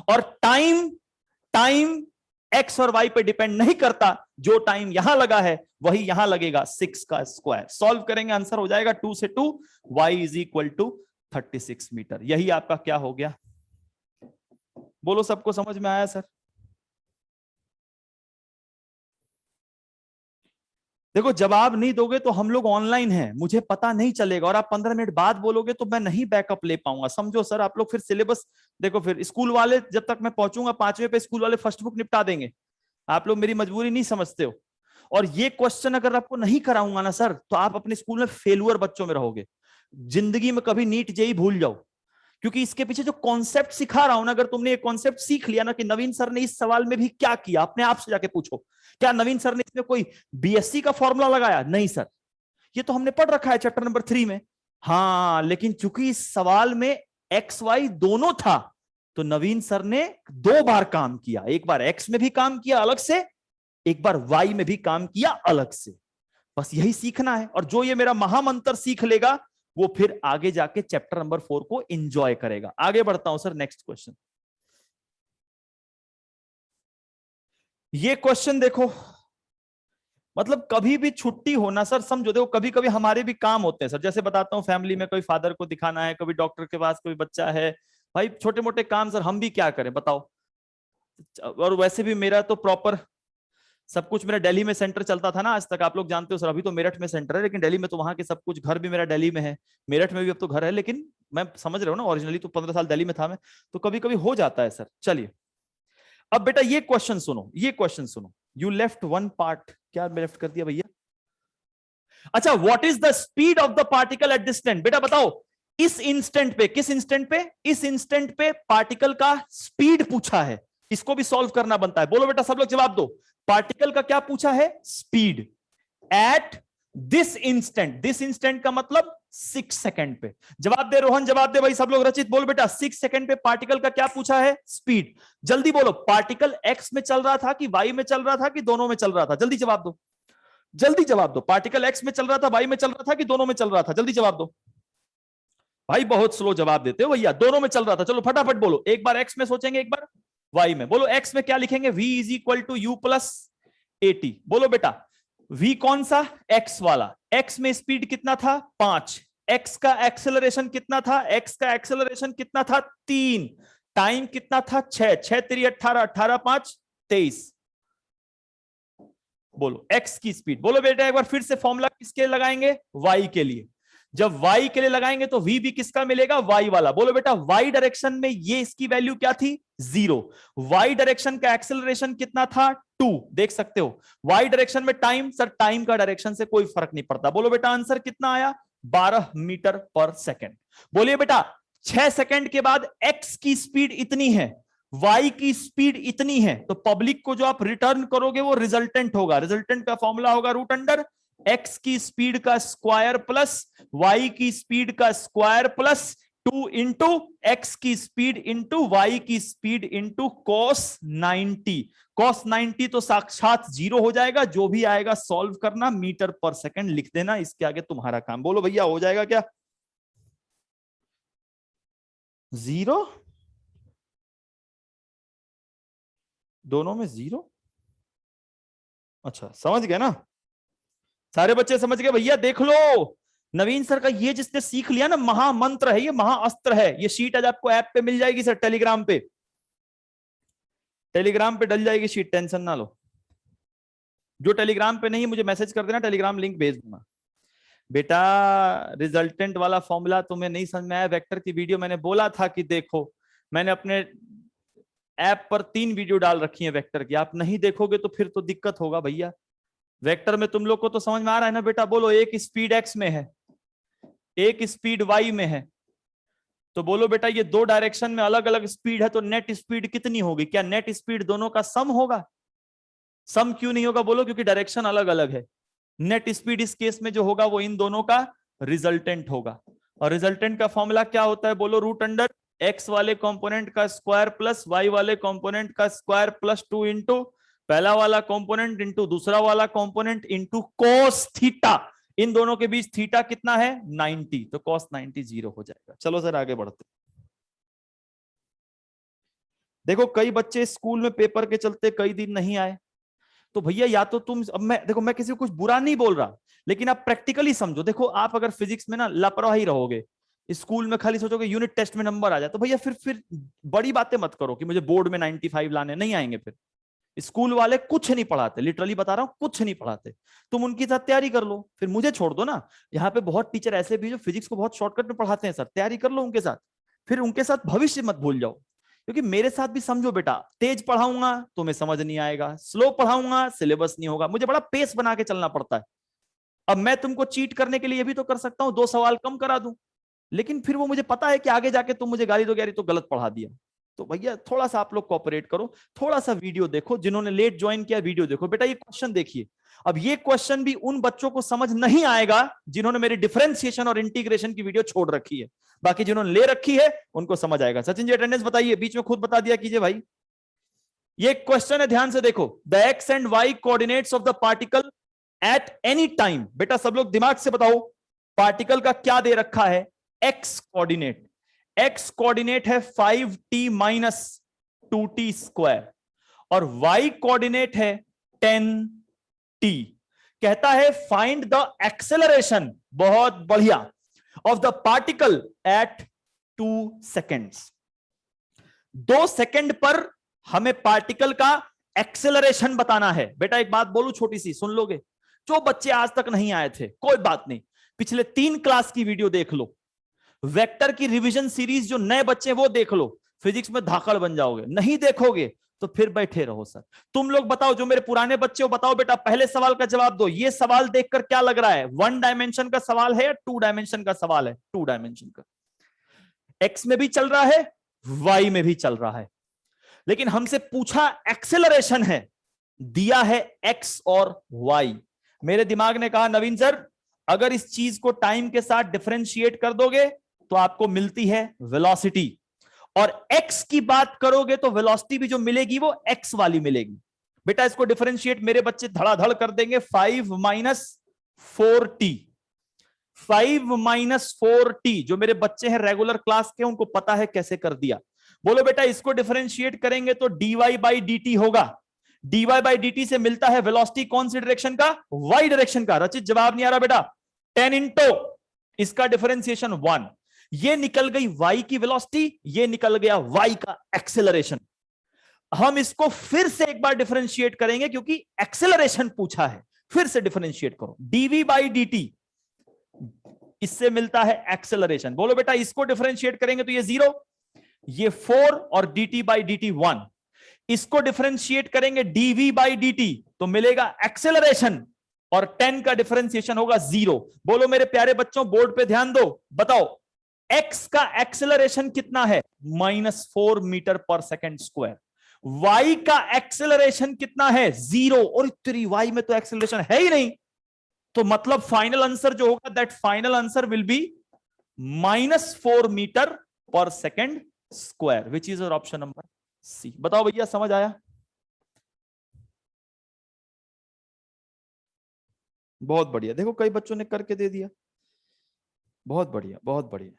और टाइम एक्स और वाई पे डिपेंड नहीं करता। जो टाइम यहां लगा है वही यहां लगेगा, 6 का स्क्वायर। सॉल्व करेंगे, आंसर हो जाएगा 2 से 2, Y is equal to 36 metre. यही आपका क्या हो गया? बोलो सबको समझ में आया? सर देखो, जवाब नहीं दोगे तो हम लोग ऑनलाइन हैं, मुझे पता नहीं चलेगा, और आप 15 मिनट बाद बोलोगे तो मैं नहीं बैकअप ले पाऊंगा। समझो सर, आप लोग फिर सिलेबस देखो। फिर स्कूल वाले, जब तक मैं पहुंचूंगा 5वें पे, स्कूल वाले फर्स्ट बुक निपटा देंगे। आप लोग मेरी मजबूरी नहीं समझते हो। और ये क्वेश्चन अगर आपको नहीं कराऊंगा ना सर, तो आप अपने स्कूल में फेलुअर बच्चों में रहोगे। जिंदगी में कभी नीट जेई भूल जाओ। क्योंकि इसके पीछे जो कॉन्सेप्ट सिखा रहा हूं ना, अगर तुमने ये कॉन्सेप्ट सीख लिया ना कि नवीन सर ने इस सवाल में भी क्या किया, अपने आप से जाके पूछो, क्या नवीन सर ने इसमें कोई बीएससी का फॉर्मूला लगाया? नहीं सर, ये तो हमने पढ़ रखा है चैप्टर नंबर 3 में। हाँ, लेकिन चूंकि इस सवाल में एक्स वाई दोनों था, तो नवीन सर ने 2 बार काम किया। एक बार एक्स में भी काम किया अलग से, एक बार वाई में भी काम किया अलग से। बस यही सीखना है। और जो ये मेरा महामंत्र सीख लेगा, वो फिर आगे जाके चैप्टर नंबर 4 को एंजॉय करेगा। आगे बढ़ता हूं सर, नेक्स्ट क्वेश्चन। ये क्वेश्चन देखो, मतलब कभी भी छुट्टी होना सर, समझो देखो, कभी कभी हमारे भी काम होते हैं सर। जैसे बताता हूँ, फैमिली में कोई फादर को दिखाना है, कभी डॉक्टर के पास कोई बच्चा है, भाई छोटे मोटे काम सर, हम भी क्या करें बताओ। और वैसे भी मेरा तो प्रॉपर सब कुछ मेरा दिल्ली में सेंटर चलता था ना आज तक, आप लोग जानते हो सर। अभी तो मेरठ में सेंटर है, लेकिन दिल्ली में तो वहां के सब कुछ, घर भी मेरा दिल्ली में है, मेरठ में भी अब तो घर है, लेकिन मैं समझ रहा हूँ ना, ओरिजिनली तो 15 साल दिल्ली में था मैं, तो कभी कभी हो जाता है सर। चलिए, अब बेटा ये क्वेश्चन सुनो, ये क्वेश्चन सुनो। यू लेफ्ट वन पार्ट, क्या लेफ्ट कर दिया भैया? अच्छा, what is the speed of the particle at distance? बेटा बताओ, इस इंस्टेंट पे, किस इंस्टेंट पे? इस इंस्टेंट पे पार्टिकल का स्पीड पूछा है, इसको भी सॉल्व करना बनता है। बोलो बेटा सब लोग जवाब दो। पार्टिकल का क्या पूछा है? Speed at this instant. This instant का मतलब 6 सेकंड पे। जवाब दे रोहन, जवाब दे भाई सब लोग। रचित बोल बेटा, 6 सेकंड पे पार्टिकल का क्या पूछा है? स्पीड। जल्दी बोलो, पार्टिकल एक्स में चल रहा था कि वाई में चल रहा था कि दोनों में चल रहा था? जल्दी जवाब दो, जल्दी जवाब दो। पार्टिकल एक्स में चल रहा था, वाई में चल रहा था कि दोनों में चल रहा था? जल्दी जवाब दो भाई, बहुत स्लो जवाब देते हो भैया। दोनों में चल रहा था। चलो फटाफट बोलो, एक बार एक्स में सोचेंगे, एक बार वाई में। बोलो एक्स में क्या लिखेंगे? v is equal to U plus AT. बोलो बेटा, v कौन सा? x वाला। x में स्पीड कितना था? 5। x का एक्सेलरेशन कितना था? x का एक्सेलरेशन कितना था? 3। टाइम कितना था? 6। 6 3 18, 18 5 23। बोलो x की स्पीड। बोलो बेटा एक बार फिर से, फॉर्मूला किसके लगाएंगे? y के लिए। जब y के लिए लगाएंगे तो v भी किसका मिलेगा? y वाला। बोलो बेटा y डायरेक्शन में ये इसकी वैल्यू क्या थी? 0। y डायरेक्शन का एक्सेलरेशन कितना था? 2। देख सकते हो। y डायरेक्शन में टाइम, सर टाइम का डायरेक्शन से कोई फर्क नहीं पड़ता। बोलो बेटा आंसर कितना आया? 12 मीटर पर सेकेंड। बोलिए बेटा, 6 सेकंड के बाद x की स्पीड इतनी है, y की स्पीड इतनी है, तो पब्लिक को जो आप रिटर्न करोगे वो रिजल्टेंट होगा। रिजल्टेंट का फॉर्मूला होगा रूट अंडर x की स्पीड का स्क्वायर प्लस y की स्पीड का स्क्वायर प्लस 2 इंटू एक्स की स्पीड इंटू y की स्पीड इंटू cos 90। cos 90 तो साक्षात 0 हो जाएगा। जो भी आएगा सॉल्व करना, मीटर पर सेकंड लिख देना, इसके आगे तुम्हारा काम। बोलो भैया हो जाएगा क्या? 0, दोनों में 0। अच्छा समझ गए ना सारे बच्चे? समझ गए भैया? देख लो, नवीन सर का ये जिसने सीख लिया ना, महामंत्र है ये, महाअस्त्र है ये। शीट आज आपको ऐप पे मिल जाएगी सर, टेलीग्राम पे, टेलीग्राम पे डल जाएगी शीट, टेंशन ना लो। जो टेलीग्राम पे नहीं मुझे मैसेज कर देना, टेलीग्राम लिंक भेज दूंगा। बेटा रिजल्टेंट वाला फॉर्मूला तुम्हें नहीं समझ में आया? वेक्टर की वीडियो मैंने बोला था कि देखो, मैंने अपने ऐप पर 3 वीडियो डाल रखी है वेक्टर की, आप नहीं देखोगे तो फिर तो दिक्कत होगा भैया। वेक्टर में तुम लोग को तो समझ में आ रहा है ना बेटा, बोलो एक स्पीड एक्स में है, एक स्पीड वाई में है, तो बोलो बेटा ये 2 डायरेक्शन में अलग अलग स्पीड है, तो नेट स्पीड कितनी होगी? क्या नेट स्पीड दोनों का सम होगा? सम क्यों नहीं होगा बोलो? क्योंकि डायरेक्शन अलग अलग है। नेट स्पीड इस केस में जो होगा वो इन दोनों का रिजल्टेंट होगा। और रिजल्टेंट का फॉर्मूला क्या होता है बोलो? रूट अंडर एक्स वाले कंपोनेंट का स्क्वायर प्लस वाई वाले कंपोनेंट का स्क्वायर प्लस 2 इंटू पहला वाला कंपोनेंट इंटू दूसरा वाला कंपोनेंट इंटू कोस थीटा। इन दोनों के बीच थीटा कितना है? 90, तो कॉस 90 0 हो जाएगा। चलो सर आगे बढ़ते। देखो कई बच्चे स्कूल में पेपर के चलते कई दिन नहीं आए, तो भैया या तो तुम, अब मैं देखो मैं किसी को कुछ बुरा नहीं बोल रहा, लेकिन आप प्रैक्टिकली समझो। देखो आप अगर फिजिक्स में ना लापरवाही रहोगे, स्कूल में खाली सोचोगे यूनिट टेस्ट में नंबर आ जाए, तो भैया फिर बड़ी बातें मत करो कि मुझे बोर्ड में 95 लाने, नहीं आएंगे। फिर स्कूल वाले कुछ नहीं पढ़ाते, लिटरली बता रहा हूं, कुछ नहीं पढ़ाते। तुम उनके साथ तैयारी कर लो, फिर मुझे छोड़ दो ना। यहाँ पे बहुत टीचर ऐसे भी जो फिजिक्स को बहुत शॉर्टकट में पढ़ाते हैं सर, तैयारी कर लो उनके साथ, फिर उनके साथ भविष्य मत भूल जाओ। क्योंकि मेरे साथ भी समझो बेटा, तेज पढ़ाऊंगा तुम्हें समझ नहीं आएगा, स्लो पढ़ाऊंगा सिलेबस नहीं होगा, मुझे बड़ा पेस बना के चलना पड़ता है। अब मैं तुमको चीट करने के लिए भी तो कर सकता हूं, 2 सवाल कम करा दूं, लेकिन फिर वो मुझे पता है कि आगे जाके तुम मुझे गाली दोगे, यार तो गलत पढ़ा दिया। तो भैया थोड़ा सा आप लोग कोऑपरेट करो, थोड़ा सा वीडियो देखो। जिन्होंने लेट ज्वाइन किया वीडियो देखो। बेटा ये क्वेश्चन देखिए, अब ये क्वेश्चन भी उन बच्चों को समझ नहीं आएगा जिन्होंने मेरी डिफरेंशिएशन और इंटीग्रेशन की वीडियो छोड़ रखी है, बाकी जिन्होंने ले रखी है उनको समझ आएगा। सचिन जी अटेंडेंस बताइए, बीच में खुद बता दिया कीजिए भाई। ये क्वेश्चन है, ध्यान से देखो। The X and Y coordinates of the particle at any time. बेटा सब लोग दिमाग से बताओ, पार्टिकल का क्या दे रखा है? X coordinate. एक्स कोऑर्डिनेट है 5t माइनस 2t स्क्वायर, और वाई कोऑर्डिनेट है 10t। कहता है फाइंड द एक्सेलरेशन, बहुत बढ़िया, of the particle eight 2 seconds. 2 second पर हमें पार्टिकल का एक्सेलरेशन बताना है। बेटा एक बात बोलूं छोटी सी, सुन लोगे? जो बच्चे आज तक नहीं आए थे कोई बात नहीं, पिछले 3 क्लास की वीडियो देख लो, वेक्टर की रिवीजन सीरीज जो नए बच्चे वो देख लो, फिजिक्स में धाकड़ बन जाओगे। नहीं देखोगे तो फिर बैठे रहो सर। तुम लोग बताओ, जो मेरे पुराने बच्चे हो बताओ बेटा, पहले सवाल का जवाब दो। ये सवाल देखकर क्या लग रहा है? 1 डायमेंशन का सवाल है या 2 डायमेंशन का सवाल है? 2 डायमेंशन का। एक्स में भी चल रहा है, वाई में भी चल रहा है, लेकिन हमसे पूछा एक्सेलरेशन है, दिया है एक्स और वाई। मेरे दिमाग ने कहा नवीन सर अगर इस चीज को टाइम के साथ डिफरेंशिएट कर दोगे तो आपको मिलती है वेलोसिटी, और x की बात करोगे तो वेलोसिटी भी जो मिलेगी वो x वाली मिलेगी। बेटा इसको डिफरेंशिएट मेरे बच्चे धड़ाधड़ कर देंगे। 5 माइनस 4t, 5 माइनस 4t। जो मेरे बच्चे हैं रेगुलर क्लास के, उनको पता है कैसे कर दिया। बोलो बेटा इसको डिफरेंशिएट करेंगे तो dy बाई dt होगा। dy बाई dt से मिलता है वेलोसिटी कौन सी डायरेक्शन का? y डायरेक्शन का। रचित जवाब नहीं आ रहा बेटा। 10 इंटू इसका डिफरेंशिएशन 1, ये निकल गई y की वेलोसिटी, ये निकल गया y का एक्सेलरेशन। हम इसको फिर से एक बार डिफरेंशिएट करेंगे क्योंकि एक्सेलरेशन पूछा है, फिर से डिफरेंशिएट करो। dv बाई dt, इससे मिलता है एक्सेलरेशन। बोलो बेटा इसको डिफरेंशिएट करेंगे तो ये 0, ये 4 और dt बाई dt 1। इसको डिफरेंशिएट करेंगे dv बाई dt तो मिलेगा एक्सेलरेशन, और 10 का डिफरेंशिएशन होगा 0। बोलो मेरे प्यारे बच्चों बोर्ड पे ध्यान दो, बताओ x का एक्सेलरेशन कितना है? -4 metre per second square. y का एक्सेलरेशन कितना है? 0। और तेरी y में तो एक्सेलरेशन है ही नहीं, तो मतलब फाइनल आंसर जो होगा, that final answer will be -4 metre per second square, which is option number C. बताओ भैया समझ आया? बहुत बढ़िया, देखो कई बच्चों ने करके दे दिया, बहुत बढ़िया बहुत बढ़िया।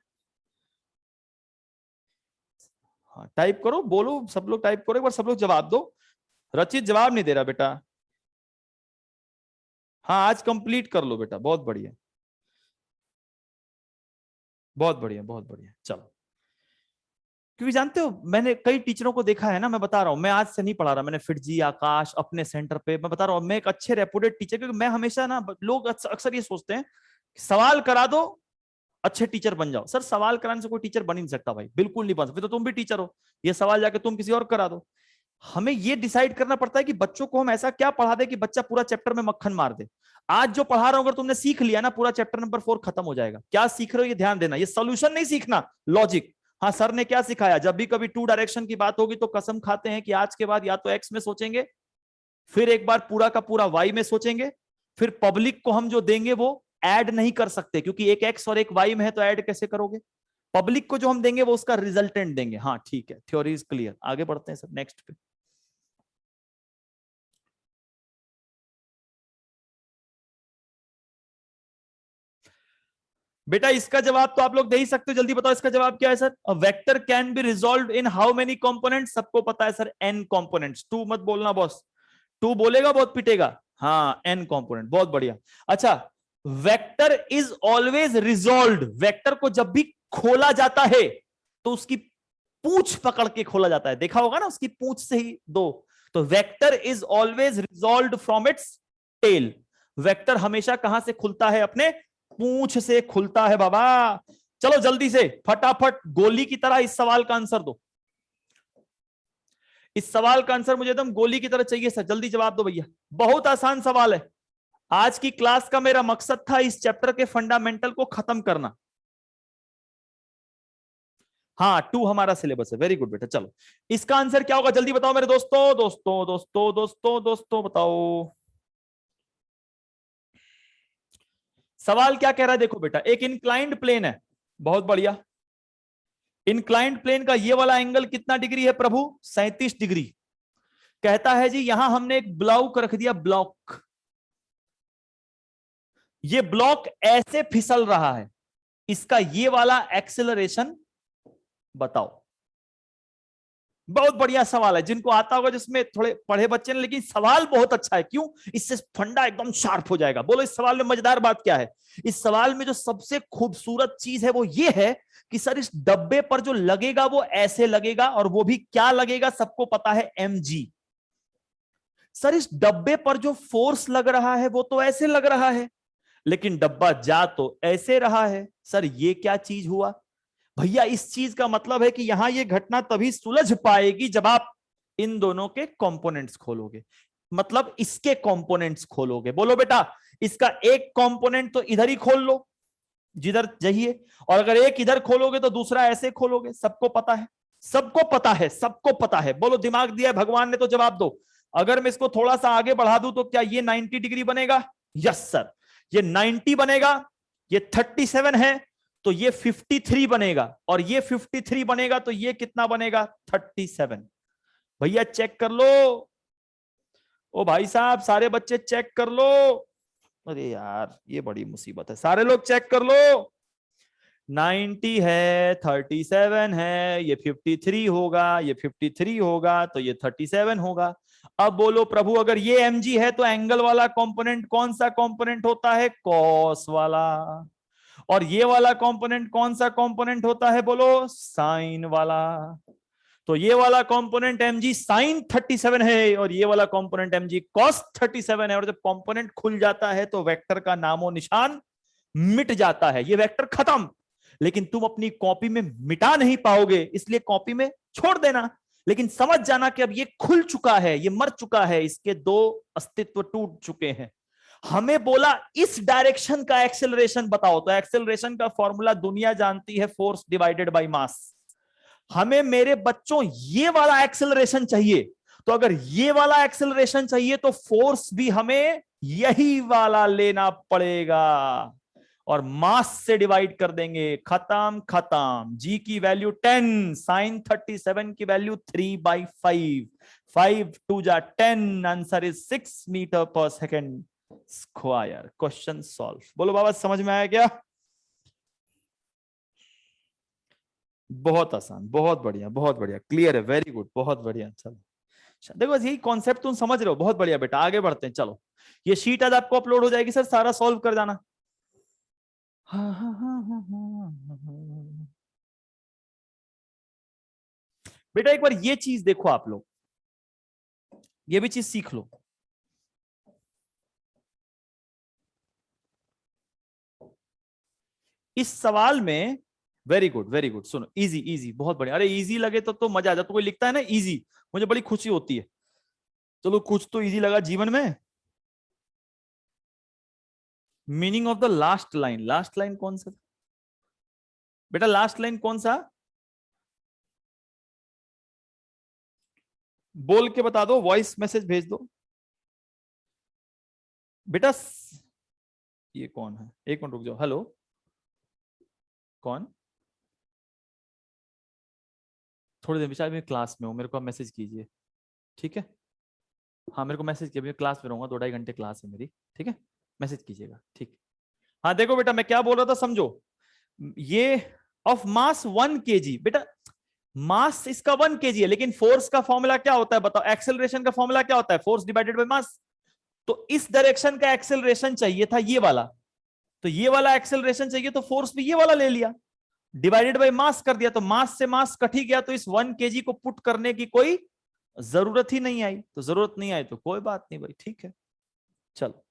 हाँ टाइप करो, बोलो सब लोग टाइप करो, एक बार सब लोग जवाब दो। रचित जवाब नहीं दे रहा बेटा। हाँ आज कंप्लीट कर लो बेटा, बहुत बढ़िया बहुत बढ़िया बहुत बढ़िया। चलो, क्योंकि जानते हो मैंने कई टीचरों को देखा है ना, मैं बता रहा हूं, मैं आज से नहीं पढ़ा रहा, मैंने फिटजी आकाश अपने सेंटर पे, मैं बता रहा हूं मैं एक अच्छे रेपुटेड टीचर, क्योंकि मैं हमेशा ना, लोग अक्सर ये सोचते हैं सवाल करा दो अच्छे टीचर बन जाओ। सर सवाल कराने से कोई टीचर बन ही नहीं सकता भाई, बिल्कुल नहीं बन सकता। फिर तो तुम भी टीचर हो, ये सवाल जाके तुम किसी और करा दो। हमें ये डिसाइड करना पड़ता है कि बच्चों को हम ऐसा क्या पढ़ा दे कि बच्चा पूरा चैप्टर में मक्खन मार दे। आज जो पढ़ा रहा हूं अगर तुमने सीख लिया ना, पूरा चैप्टर नंबर 4 खत्म हो जाएगा। क्या सीख रहे हो ये ध्यान देना, ये सोल्यूशन नहीं सीखना, लॉजिक। हाँ सर ने क्या सिखाया, जब भी कभी 2 डायरेक्शन की बात होगी तो कसम खाते हैं कि आज के बाद या तो एक्स में सोचेंगे, फिर एक बार पूरा का पूरा वाई में सोचेंगे, फिर पब्लिक को हम जो देंगे वो ऐड नहीं कर सकते, क्योंकि एक एक्स और एक वाई में है तो ऐड कैसे करोगे। पब्लिक को जो हम देंगे वो उसका रिजल्टेंट देंगे। हाँ ठीक है, थ्योरी इज क्लियर। आगे बढ़ते हैं सर नेक्स्ट पे। बेटा इसका जवाब तो आप लोग दे ही सकते हो, जल्दी बताओ इसका जवाब क्या है sir. A vector can be resolve in how many components, सबको पता है सर एन कंपोनेंट्स। टू मत बोलना बॉस, टू बोलेगा बहुत पिटेगा। हाँ एन कंपोनेंट, बहुत बढ़िया। अच्छा, vector is always resolved, vector को जब भी खोला जाता है तो उसकी पूंछ पकड़ के खोला जाता है, देखा होगा ना उसकी पूंछ से ही दो। तो vector is always resolved from its tail, vector हमेशा कहां से खुलता है, अपने पूंछ से खुलता है बाबा। चलो जल्दी से फटाफट गोली की तरह इस सवाल का आंसर दो। इस सवाल का आंसर मुझे एकदम गोली की तरह चाहिए सर, जल्दी जवाब दो भैया। बहुत आसान सवाल है। आज की क्लास का मेरा मकसद था इस चैप्टर के फंडामेंटल को खत्म करना। हाँ 2 हमारा सिलेबस है, वेरी गुड बेटा। चलो इसका आंसर क्या होगा जल्दी बताओ मेरे दोस्तों, दोस्तों दोस्तों दोस्तों दोस्तों बताओ। सवाल क्या कह रहा है देखो बेटा, एक इंक्लाइंड प्लेन है, बहुत बढ़िया। इंक्लाइंड प्लेन का ये वाला एंगल कितना डिग्री है प्रभु, 37 डिग्री। कहता है जी यहां हमने एक ब्लॉक रख दिया, ब्लॉक। ये ब्लॉक ऐसे फिसल रहा है, इसका ये वाला एक्सेलरेशन बताओ। बहुत बढ़िया सवाल है, जिनको आता होगा, जिसमें थोड़े पढ़े बच्चे ने, लेकिन सवाल बहुत अच्छा है। क्यों, इससे फंडा एकदम शार्प हो जाएगा। बोलो इस सवाल में मजेदार बात क्या है। इस सवाल में जो सबसे खूबसूरत चीज है वो ये है कि सर इस डब्बे पर जो लगेगा वो ऐसे लगेगा, और वो भी क्या लगेगा सबको पता है, mg। सर इस डब्बे पर जो फोर्स लग रहा है वो तो ऐसे लग रहा है, लेकिन डब्बा जा तो ऐसे रहा है। सर ये क्या चीज हुआ भैया, इस चीज का मतलब है कि यहां ये घटना तभी सुलझ पाएगी जब आप इन दोनों के कंपोनेंट्स खोलोगे, मतलब इसके कंपोनेंट्स खोलोगे। बोलो बेटा, इसका एक कंपोनेंट तो इधर ही खोल लो जिधर चाहिए, और अगर एक इधर खोलोगे तो दूसरा ऐसे खोलोगे। सबको पता है, सबको पता है, सबको पता है। बोलो दिमाग दिया है भगवान ने तो जवाब दो। अगर मैं इसको थोड़ा सा आगे बढ़ा दूं तो क्या ये 90 डिग्री बनेगा, यस सर ये 90 बनेगा। ये 37 है तो ये 53 बनेगा, और ये 53 बनेगा तो ये कितना बनेगा, 37। भैया चेक कर लो, ओ भाई साहब सारे बच्चे चेक कर लो। अरे यार ये बड़ी मुसीबत है, सारे लोग चेक कर लो। 90 है, 37 है, ये 53 होगा, ये 53 होगा तो ये 37 होगा। अब बोलो प्रभु, अगर ये mg है तो एंगल वाला कंपोनेंट कौन सा कंपोनेंट होता है, कॉस वाला। और ये वाला कंपोनेंट कौन सा कंपोनेंट होता है, बोलो साइन वाला। तो ये वाला कंपोनेंट mg साइन 37 है, और ये वाला कंपोनेंट mg कॉस 37 है। और जब कंपोनेंट खुल जाता है तो वेक्टर का नामो निशान मिट जाता है, ये वेक्टर खत्म। लेकिन तुम अपनी कॉपी में मिटा नहीं पाओगे, इसलिए कॉपी में छोड़ देना। लेकिन समझ जाना कि अब ये खुल चुका है, ये मर चुका है, इसके दो अस्तित्व टूट चुके हैं। हमें बोला इस डायरेक्शन का एक्सेलरेशन बताओ, तो एक्सेलरेशन का फॉर्मूला दुनिया जानती है, फोर्स डिवाइडेड बाय मास। हमें मेरे बच्चों ये वाला एक्सेलरेशन चाहिए, तो अगर ये वाला एक्सेलरेशन चाहिए तो फोर्स भी हमें यही वाला लेना पड़ेगा, और मास से डिवाइड कर देंगे, खत्म खत्म। जी की वैल्यू 10, साइन 37 की वैल्यू 3/5, 5 2 जा 10, answer is 6 metre per second square. Question solve. बोलो बाबा समझ में आया क्या, बहुत आसान, बहुत बढ़िया, बहुत बढ़िया, क्लियर है, वेरी गुड, बहुत बढ़िया। चलो देखो बस यही कॉन्सेप्ट तुम समझ रहे हो, बहुत बढ़िया बेटा। आगे बढ़ते हैं, चलो ये शीट आज आपको अपलोड हो जाएगी सर, सारा सॉल्व कर जाना। हाँ हाँ हाँ हाँ हाँ हाँ। बेटा एक बार ये चीज देखो आप लोग, ये भी चीज सीख लो। इस सवाल में वेरी गुड, सुनो, इजी इजी, बहुत बढ़िया। अरे इजी लगे तो मजा आ जाता। तो कोई लिखता है ना इजी, मुझे बड़ी खुशी होती है। चलो कुछ तो इजी लगा जीवन में। Meaning of the last line कौन सा बेटा? लास्ट लाइन कौन सा? बोल के बता दो, वॉइस मैसेज भेज दो बेटा। ये कौन है? एक मिनट रुक जाओ। हेलो, कौन? थोड़ी देर बेचारे, मैं क्लास में हूँ, मेरे को आप मैसेज कीजिए, ठीक है? हाँ मेरे को मैसेज कीजिए, क्लास में रहूंगा, 2-2.5 घंटे क्लास है मेरी, ठीक है? मैसेज कीजिएगा, ठीक। हाँ देखो बेटा, मैं क्या बोल रहा था समझो। ये ऑफ मास 1 kg बेटा, मास इसका 1 kg है, लेकिन फोर्स का फॉर्मूला क्या होता है बताओ? एक्सेलरेशन का फॉर्मूला क्या होता है? Force divided by mass. तो इस डायरेक्शन का एक्सेलरेशन चाहिए था ये वाला, तो ये वाला एक्सेलरेशन चाहिए, तो फोर्स भी ये वाला ले लिया, डिवाइडेड बाय मास कर दिया, तो मास से मास कट ही गया, तो इस 1 kg को पुट करने की कोई जरूरत ही नहीं आई। तो जरूरत नहीं आई तो कोई बात नहीं भाई, ठीक है, चलो।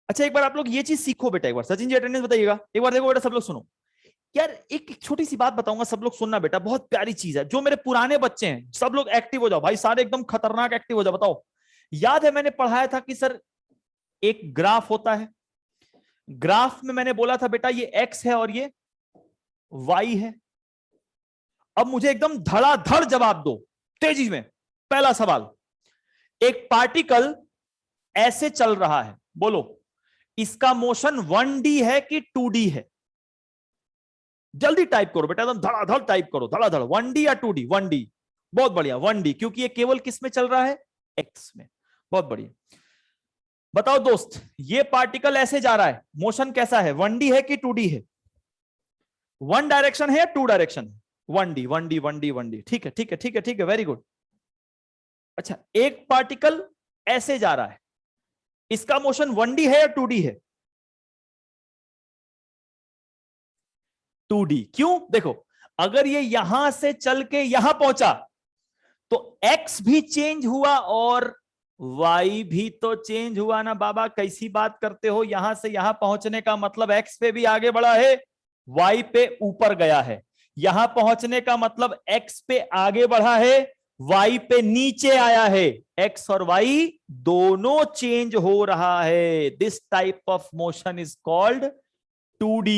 अच्छा एक बार आप लोग ये चीज सीखो बेटा, एक बार सचिन जी अटेंडेंस बताइएगा एक बार। देखो बेटा सब लोग सुनो यार, एक छोटी सी बात बताऊंगा, सब लोग सुनना बेटा, बहुत प्यारी चीज है। जो मेरे पुराने बच्चे हैं सब लोग एक्टिव हो जाओ भाई, सारे एकदम खतरनाक एक्टिव हो जाओ। बताओ, याद है मैंने पढ़ाया था कि सर एक ग्राफ होता है, ग्राफ में मैंने बोला था बेटा ये एक्स है और ये वाई है। अब मुझे एकदम धड़ाधड़ जवाब दो तेजी में। पहला सवाल, एक पार्टिकल ऐसे चल रहा है, बोलो इसका मोशन 1D है कि 2D है? जल्दी टाइप करो बेटा, एकदम धड़ाधड़ टाइप करो, धड़ाधड़। 1D या 2D? 1D, बहुत बढ़िया 1D, क्योंकि ये केवल किस में चल रहा है? एक्स में, बहुत बढ़िया। बताओ दोस्त, ये पार्टिकल ऐसे जा रहा है, मोशन कैसा है? 1D है कि 2D है? 1 डायरेक्शन है या 2 डायरेक्शन है? 1D 1D 1D 1D, ठीक है ठीक है ठीक है ठीक है, वेरी गुड। अच्छा एक पार्टिकल ऐसे जा रहा है, इसका मोशन 1D है या 2D है? 2D। क्यों? देखो, अगर ये यहां से चल के यहां पहुंचा तो x भी चेंज हुआ और y भी तो चेंज हुआ ना बाबा। कैसी बात करते हो? यहां से यहां पहुंचने का मतलब x पे भी आगे बढ़ा है, y पे ऊपर गया है। यहां पहुंचने का मतलब x पे आगे बढ़ा है, y पे नीचे आया है। x और y दोनों चेंज हो रहा है। This type of motion is called 2D,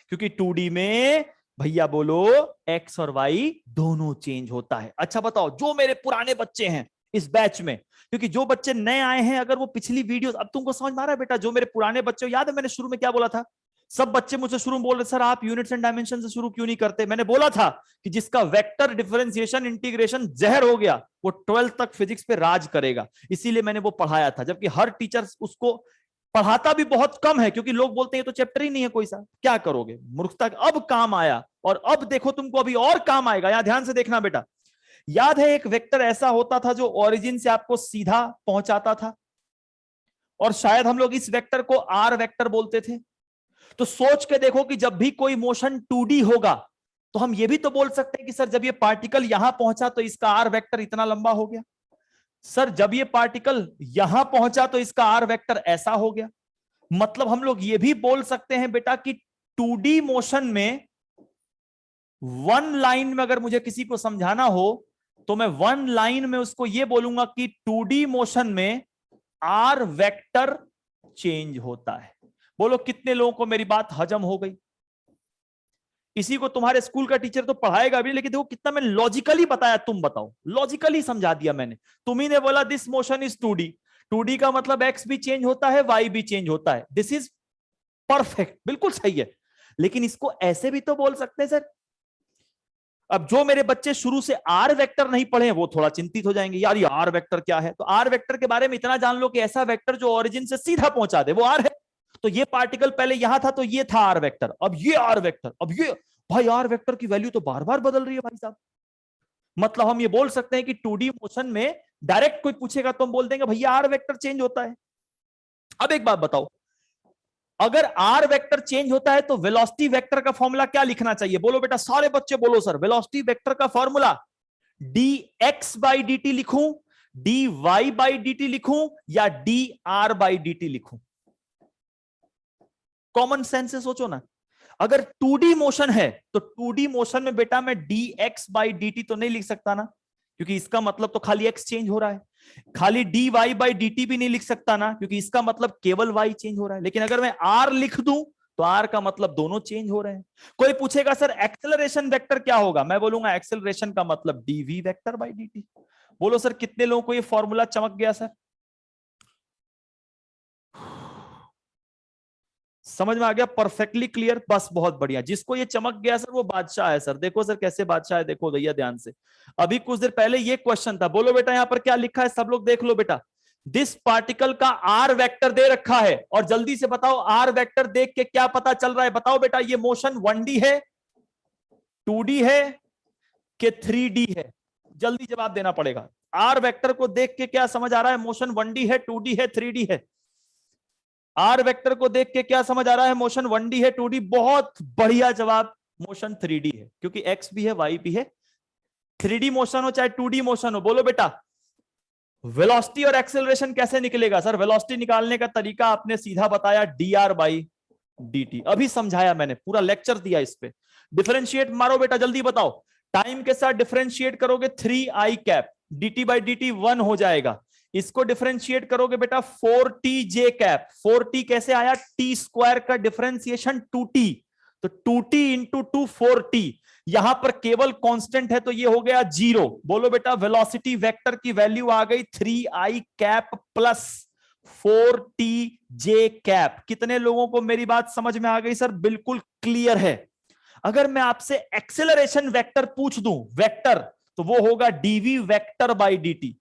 क्योंकि 2D में भैया बोलो x और y दोनों चेंज होता है। अच्छा बताओ, जो मेरे पुराने बच्चे हैं इस बैच में, क्योंकि जो बच्चे नए आए हैं, अगर वो पिछली वीडियो, अब तुमको समझ में आ रहा है बेटा? जो मेरे पुराने बच्चे, याद है मैंने शुरू में क्या बोला था? सब बच्चे मुझसे शुरू में बोल रहे सर आप यूनिट्स एंड डायमेंशन से शुरू क्यों नहीं करते? मैंने बोला था कि जिसका वेक्टर डिफरेंशिएशन इंटीग्रेशन जहर हो गया वो 12th तक फिजिक्स पे राज करेगा, इसीलिए मैंने वो पढ़ाया था। जबकि हर टीचर उसको पढ़ाता भी बहुत कम है, क्योंकि लोग बोलते हैं तो चैप्टर ही नहीं है कोई सा, क्या करोगे? मूर्खता। अब काम आया, और अब देखो तुमको अभी और काम आएगा। यहां ध्यान से देखना बेटा, याद है एक वेक्टर ऐसा होता था जो ओरिजिन से आपको सीधा पहुंचाता था, और शायद हम लोग इस वेक्टर को आर वेक्टर बोलते थे। तो सोच के देखो कि जब भी कोई मोशन 2D होगा तो हम ये भी तो बोल सकते हैं कि सर जब ये पार्टिकल यहां पहुंचा तो इसका आर वेक्टर इतना लंबा हो गया। सर जब ये पार्टिकल यहां पहुंचा तो इसका आर वेक्टर ऐसा हो गया। मतलब हम लोग ये भी बोल सकते हैं बेटा कि 2D मोशन में 1 लाइन में अगर मुझे किसी को समझाना हो तो मैं 1 लाइन में उसको ये बोलूंगा कि 2D मोशन में आर वेक्टर चेंज होता है। बोलो कितने लोगों को मेरी बात हजम हो गई? इसी को तुम्हारे स्कूल का टीचर तो पढ़ाएगा भी, लेकिन देखो कितना मैंने लॉजिकली बताया। तुम बताओ, लॉजिकली समझा दिया मैंने। तुम्ही ने बोला this motion is 2D, 2D का मतलब एक्स भी चेंज होता है, वाई भी चेंज होता है। दिस इज परफेक्ट, बिल्कुल सही है। लेकिन इसको ऐसे भी तो बोल सकते हैं सर। अब जो मेरे बच्चे शुरू से आर वेक्टर नहीं पढ़े हैं वो थोड़ा चिंतित हो जाएंगे, यार ये आर वेक्टर क्या है? तो आर वेक्टर के बारे में इतना जान लो कि ऐसा वेक्टर जो ओरिजिन से सीधा पहुंचा दे वो आर है। तो ये पार्टिकल पहले यहां था तो ये था आर वेक्टर, अब ये आर वेक्टर, अब ये। भाई आर वेक्टर की वैल्यू तो बार बार बदल रही है भाई साहब। मतलब हम ये बोल सकते हैं कि 2D मोशन में डायरेक्ट कोई पूछेगा तो हम बोल देंगे भैया आर वेक्टर चेंज होता है। अब एक बात बताओ, अगर आर वेक्टर चेंज होता है तो वेलोसिटी वेक्टर का फॉर्मूला क्या लिखना चाहिए? बोलो बेटा, सारे बच्चे बोलो सर। वेलोसिटी वेक्टर का फॉर्मूला dx बाई dt लिखूं, dy बाई dt लिखूं, या dr बाई dt लिखूं? कॉमन सेंस से सोचो ना, अगर 2D मोशन है तो 2D मोशन में बेटा मैं dx बाई dt तो नहीं लिख सकता ना, क्योंकि इसका मतलब तो खाली x चेंज हो रहा है। खाली dy बाई dt भी नहीं लिख सकता ना, क्योंकि इसका मतलब केवल y चेंज हो रहा है। लेकिन अगर मैं r लिख दूं तो r का मतलब दोनों चेंज हो रहे हैं। कोई पूछेगा सर एक्सेलरेशन वेक्टर क्या होगा, मैं बोलूंगा एक्सेलरेशन का मतलब dv वेक्टर बाई dt। बोलो सर कितने लोगों को ये फॉर्मूला चमक गया सर? समझ में आ गया? परफेक्टली क्लियर, बस बहुत बढ़िया। जिसको ये चमक गया सर वो बादशाह है सर। देखो सर कैसे बादशाह है, देखो भैया ध्यान से। अभी कुछ देर पहले ये क्वेश्चन था, बोलो बेटा यहाँ पर क्या लिखा है, सब लोग देख लो बेटा। दिस पार्टिकल का आर वेक्टर दे रखा है, और जल्दी से बताओ आर वेक्टर देख के क्या पता चल रहा है? बताओ बेटा, ये मोशन 1D है, 2D है कि 3D है? जल्दी जवाब देना पड़ेगा। आर वेक्टर को देख के क्या समझ आ रहा है? मोशन 1D है, 2D है, 3D है? आर वेक्टर को देख के क्या समझ आ रहा है? मोशन 1D है, 2D? बहुत बढ़िया जवाब, मोशन 3D है, क्योंकि एक्स भी है वाई भी है। 3D मोशन हो चाहे 2D मोशन हो, बोलो बेटा वेलोसिटी और एक्सेलरेशन कैसे निकलेगा? सर वेलोसिटी निकालने का तरीका आपने सीधा बताया, dr बाई dt। अभी समझाया मैंने, पूरा लेक्चर दिया इस पे। डिफरेंशिएट मारो बेटा, जल्दी बताओ। टाइम के साथ डिफरेंशिएट करोगे 3i cap, dt by dt 1 हो जाएगा। इसको डिफरेंशिएट करोगे बेटा 4tj कैप, 4t कैसे आया? t स्क्वायर का डिफरेंशिएशन 2t, तो 2t इंटू 2 4t। यहां पर केवल कांस्टेंट है तो ये हो गया 0। बोलो बेटा वेलोसिटी वेक्टर की वैल्यू आ गई 3i cap plus 4tj cap. कितने लोगों को मेरी बात समझ में आ गई सर? बिल्कुल क्लियर है। अगर मैं आपसे एक्सेलरेशन वेक्टर पूछ दूं, वेक्टर, तो वो होगा dv vector by dt।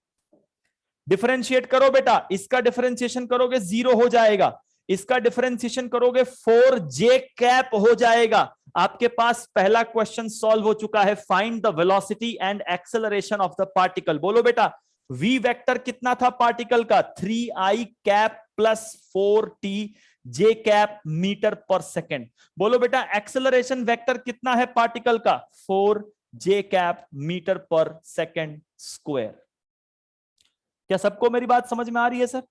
Differentiate करो बेटा, इसका डिफरेंशिएशन करोगे 0 हो जाएगा, इसका डिफरेंशिएशन करोगे 4j कैप हो जाएगा। आपके पास पहला क्वेश्चन सॉल्व हो चुका है। Find the velocity and acceleration of the particle. बोलो बेटा v वेक्टर कितना था पार्टिकल का? 3i cap plus 4t j cap metre per second. बोलो बेटा एक्सेलरेशन वेक्टर कितना है पार्टिकल का? 4j cap metre per second square. क्या सबको मेरी बात समझ में आ रही है सर?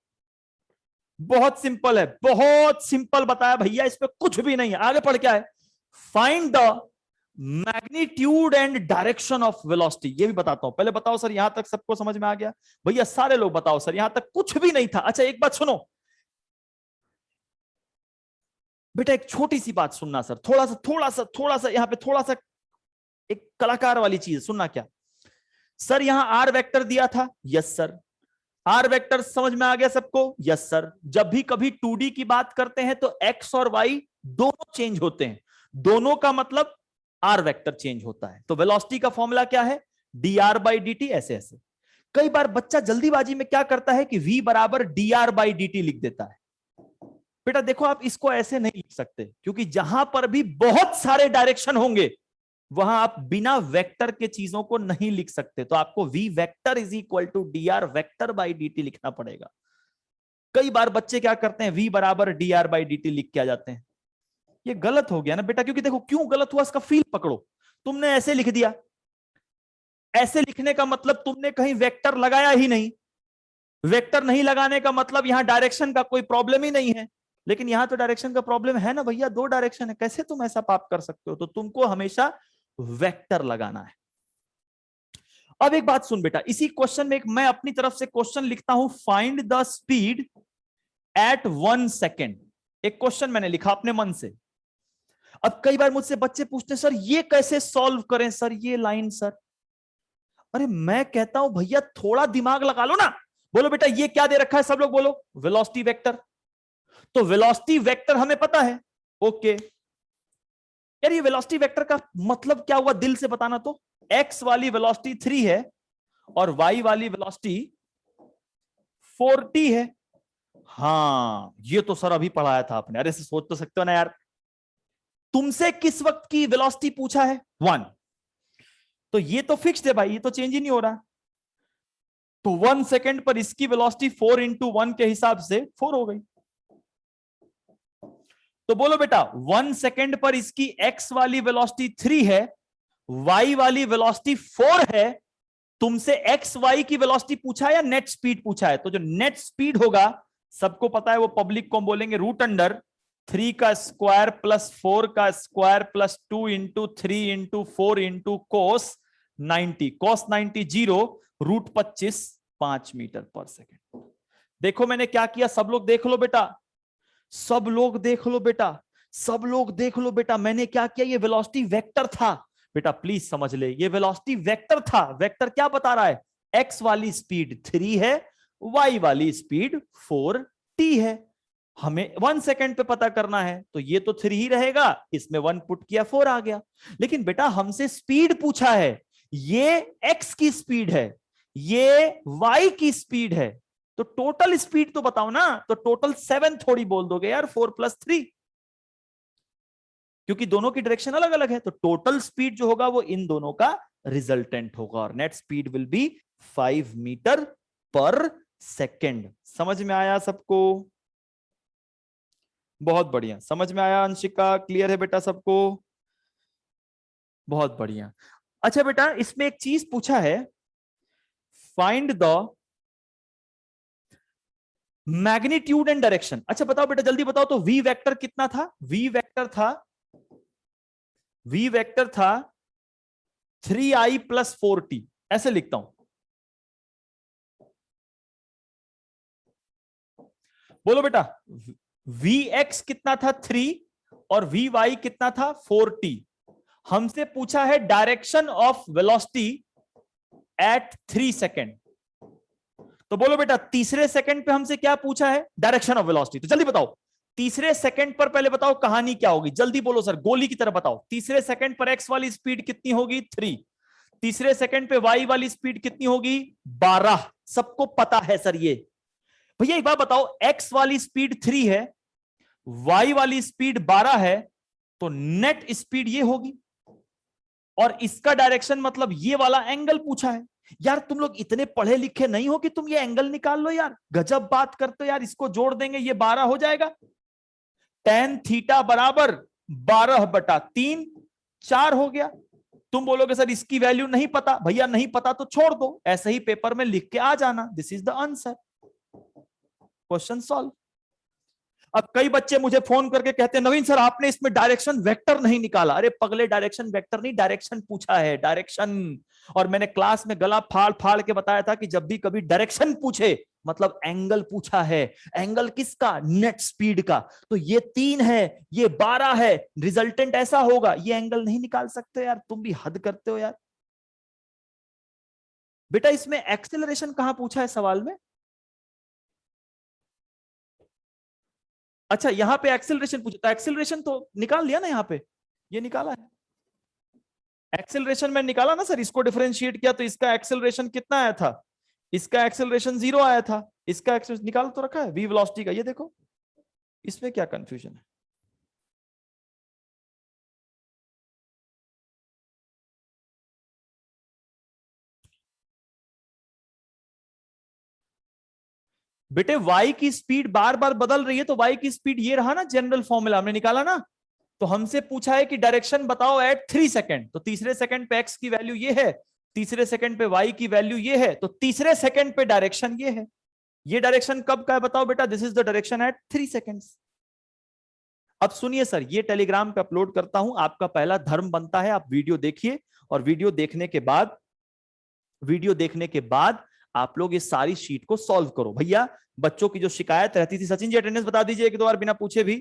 बहुत सिंपल है, बहुत सिंपल बताया भैया, इसमें कुछ भी नहीं है। आगे पढ़ क्या है? Find the magnitude and direction of velocity. ये भी बताता हूं, पहले बताओ सर यहां तक सबको समझ में आ गया? भैया सारे लोग बताओ सर, यहां तक कुछ भी नहीं था। अच्छा एक बात सुनो बेटा, एक छोटी सी बात सुनना सर, थोड़ा सा यहां पे थोड़ा सा एक कलाकार वाली चीज सुनना। क्या सर यहां आर वेक्टर दिया था? Yes sir. आर वेक्टर समझ में आ गया सबको? Yes sir. जब भी कभी 2D की बात करते हैं तो एक्स और वाई दोनों चेंज होते हैं, दोनों का मतलब आर वेक्टर चेंज होता है। तो वेलोसिटी का फॉर्मूला क्या है? dr by dt। ऐसे ऐसे कई बार बच्चा जल्दीबाजी में क्या करता है कि v बराबर dr बाई dt लिख देता है। बेटा देखो आप इसको ऐसे नहीं लिख सकते, क्योंकि जहां पर भी बहुत सारे डायरेक्शन होंगे वहां आप बिना वेक्टर के चीजों को नहीं लिख सकते। तो आपको v vector is equal to dr vector by dt लिखना पड़ेगा। कई बार बच्चे क्या करते हैं, v बराबर dr बाई dt लिख के आ जाते हैं। ये गलत हो गया ना बेटा, क्योंकि देखो क्यों गलत हुआ इसका फील पकड़ो। तुमने ऐसे लिख दिया, ऐसे लिखने का मतलब तुमने कहीं वेक्टर लगाया ही नहीं। वेक्टर नहीं लगाने का मतलब यहां डायरेक्शन का कोई प्रॉब्लम ही नहीं है। लेकिन यहां तो डायरेक्शन का प्रॉब्लम है ना भैया, 2 डायरेक्शन है, कैसे तुम ऐसा पाप कर सकते हो? तो तुमको हमेशा वेक्टर लगाना है। अब एक बात सुन बेटा, इसी क्वेश्चन में एक मैं अपनी तरफ से क्वेश्चन लिखता हूं, find the speed at 1 second. एक क्वेश्चन मैंने लिखा अपने मन से। अब कई बार मुझसे बच्चे पूछते हैं सर ये कैसे सॉल्व करें सर, ये लाइन सर। अरे मैं कहता हूं भैया थोड़ा दिमाग लगा लो ना। बोलो बेटा ये क्या दे रखा है, सब लोग बोलो वेलोसिटी वेक्टर। तो वेलोसिटी वेक्टर हमें पता है, ओके। यार ये वेलोसिटी वेक्टर का मतलब क्या हुआ, दिल से बताना तो। एक्स वाली वेलोसिटी 3 है और वाई वाली वेलोसिटी 4t है। हाँ ये तो सर अभी पढ़ाया था आपने। अरे सोच तो सकते हो ना यार, तुमसे किस वक्त की वेलोसिटी पूछा है? 1। तो ये तो फिक्स्ड है भाई, ये तो चेंज ही नहीं हो रहा। तो 1 सेकेंड पर इसकी वेलोसिटी 4 इंटू 1 के हिसाब से 4 हो गई। तो बोलो बेटा 1 सेकेंड पर इसकी एक्स वाली वेलोसिटी 3 है, वाई वाली वेलोसिटी 4 है। तुमसे एक्स वाई की वेलोसिटी पूछा है या नेट स्पीड पूछा है? तो जो नेट स्पीड होगा सबको पता है, वो पब्लिक को बोलेंगे रूट अंडर 3 का स्क्वायर प्लस 4 का square plus 2 into 3 into 4 into cos 90, कोस 90 0, रूट 25 5 मीटर पर सेकेंड। देखो मैंने क्या किया, सब लोग देख लो बेटा, सब लोग देख लो बेटा, सब लोग देख लो बेटा, मैंने क्या किया, ये वेलोसिटी वेक्टर था बेटा, प्लीज समझ ले, ये वेलोसिटी वेक्टर था। वेक्टर क्या बता रहा है, एक्स वाली स्पीड 3 है, वाई वाली स्पीड 4t है, हमें 1 सेकेंड पे पता करना है, तो ये तो 3 ही रहेगा, इसमें 1 पुट किया 4 आ गया। लेकिन बेटा हमसे स्पीड पूछा है, ये x की स्पीड है, ये y की स्पीड है, तो टोटल स्पीड तो बताओ ना, तो टोटल 7 थोड़ी बोल दोगे यार, 4 + 3, क्योंकि दोनों की डायरेक्शन अलग अलग है, तो टोटल स्पीड जो होगा वो इन दोनों का रिजल्टेंट होगा, और net speed will be 5 metre per second. समझ में आया सबको? बहुत बढ़िया, समझ में आया अंशिका, क्लियर है बेटा सबको? बहुत बढ़िया। अच्छा बेटा इसमें एक चीज पूछा है, find the magnitude and direction. अच्छा बताओ बेटा जल्दी बताओ, तो वी वेक्टर कितना था, वी वेक्टर था, वी वेक्टर था 3i + 4t, ऐसे लिखता हूं, बोलो बेटा, Vx कितना था 3 और Vy कितना था 4t। हमसे पूछा है direction of velocity at 3 second, तो बोलो बेटा तीसरे सेकंड पे हमसे क्या पूछा है, डायरेक्शन ऑफ वेलोसिटी। तो जल्दी बताओ तीसरे सेकंड पर, पहले बताओ कहानी क्या होगी, जल्दी बोलो सर, गोली की तरह बताओ। तीसरे सेकंड पर x वाली स्पीड कितनी होगी 3, तीसरे सेकंड पे y वाली स्पीड कितनी होगी 12, सबको पता है सर ये। भैया एक बात बताओ, x वाली स्पीड 3 है, y वाली स्पीड 12 है, तो नेट स्पीड ये होगी, और इसका डायरेक्शन मतलब ये वाला एंगल पूछा है। यार तुम लोग इतने पढ़े लिखे नहीं हो कि तुम ये एंगल निकाल लो यार, गजब बात करते हो यार, इसको जोड़ देंगे ये 12 हो जाएगा, tan थीटा बराबर 12/3, 4 हो गया। तुम बोलोगे सर इसकी वैल्यू नहीं पता, भैया नहीं पता तो छोड़ दो, ऐसे ही पेपर में लिख के आ जाना, this is the answer, question solve. अब कई बच्चे मुझे फोन करके कहते हैं नवीन सर आपने इसमें डायरेक्शन वेक्टर नहीं निकाला। अरे पगले डायरेक्शन वेक्टर नहीं, डायरेक्शन पूछा है, डायरेक्शन। और मैंने क्लास में गला फाड़ फाड़ के बताया था कि जब भी कभी डायरेक्शन पूछे मतलब एंगल पूछा है। एंगल किसका, नेट स्पीड का। तो ये 3 है, ये 12 है, रिजल्टेंट ऐसा होगा, ये एंगल नहीं निकाल सकते यार, तुम भी हद करते हो यार। बेटा इसमें एक्सेलरेशन कहां पूछा है सवाल में? अच्छा यहां पे एक्सेलरेशन पूछा, एक्सेलरेशन तो निकाल लिया ना, यहां पे ये निकाला है, एक्सेलरेशन में निकाला ना सर, इसको डिफरेंशिएट किया तो इसका एक्सेलरेशन कितना आया था, इसका एक्सेलरेशन 0 आया था, इसका एक्सेलरेशन निकाल तो रखा है वी वेलोसिटी का, ये देखो, इसमें क्या कंफ्यूजन है? बेटे y की स्पीड बार बार बदल रही है, तो y की स्पीड ये रहा ना, जनरल फॉर्मूला हमने निकाला ना। तो हमसे पूछा है कि डायरेक्शन बताओ एट 3 सेकेंड, तो तीसरे सेकंड पे x की वैल्यू ये है, तीसरे सेकंड पे y की वैल्यू ये है, तो तीसरे सेकंड पे डायरेक्शन ये है। ये डायरेक्शन कब का है बताओ बेटा, this is the direction at 3 seconds. अब सुनिए सर, ये टेलीग्राम पे अपलोड करता हूं, आपका पहला धर्म बनता है आप वीडियो देखिए, और वीडियो देखने के बाद, वीडियो देखने के बाद आप लोग इस सारी शीट को सॉल्व करो। भैया बच्चों की जो शिकायत रहती थी, सचिन जी अटेंडेंस बता दीजिए एक दो बार बिना पूछे भी।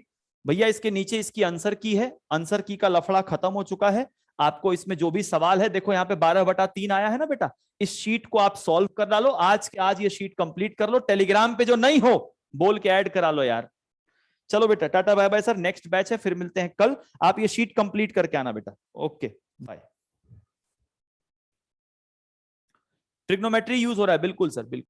भैया इसके नीचे इसकी आंसर की है, आंसर की का लफड़ा खत्म हो चुका है। आपको इसमें जो भी सवाल है, देखो यहाँ पे 12/3 आया है ना बेटा, इस शीट को आप सॉल्व कर डालो, आज के आज ये शीट कंप्लीट कर लो। टेलीग्राम पे जो नहीं हो बोल के ऐड करा लो यार। चलो बेटा tata bye bye sir, next batch है, फिर मिलते हैं कल। आप ये शीट कंप्लीट करके आना बेटा, ओके बाय। ट्रिग्नोमेट्री यूज हो रहा है, बिल्कुल सर बिल्कुल।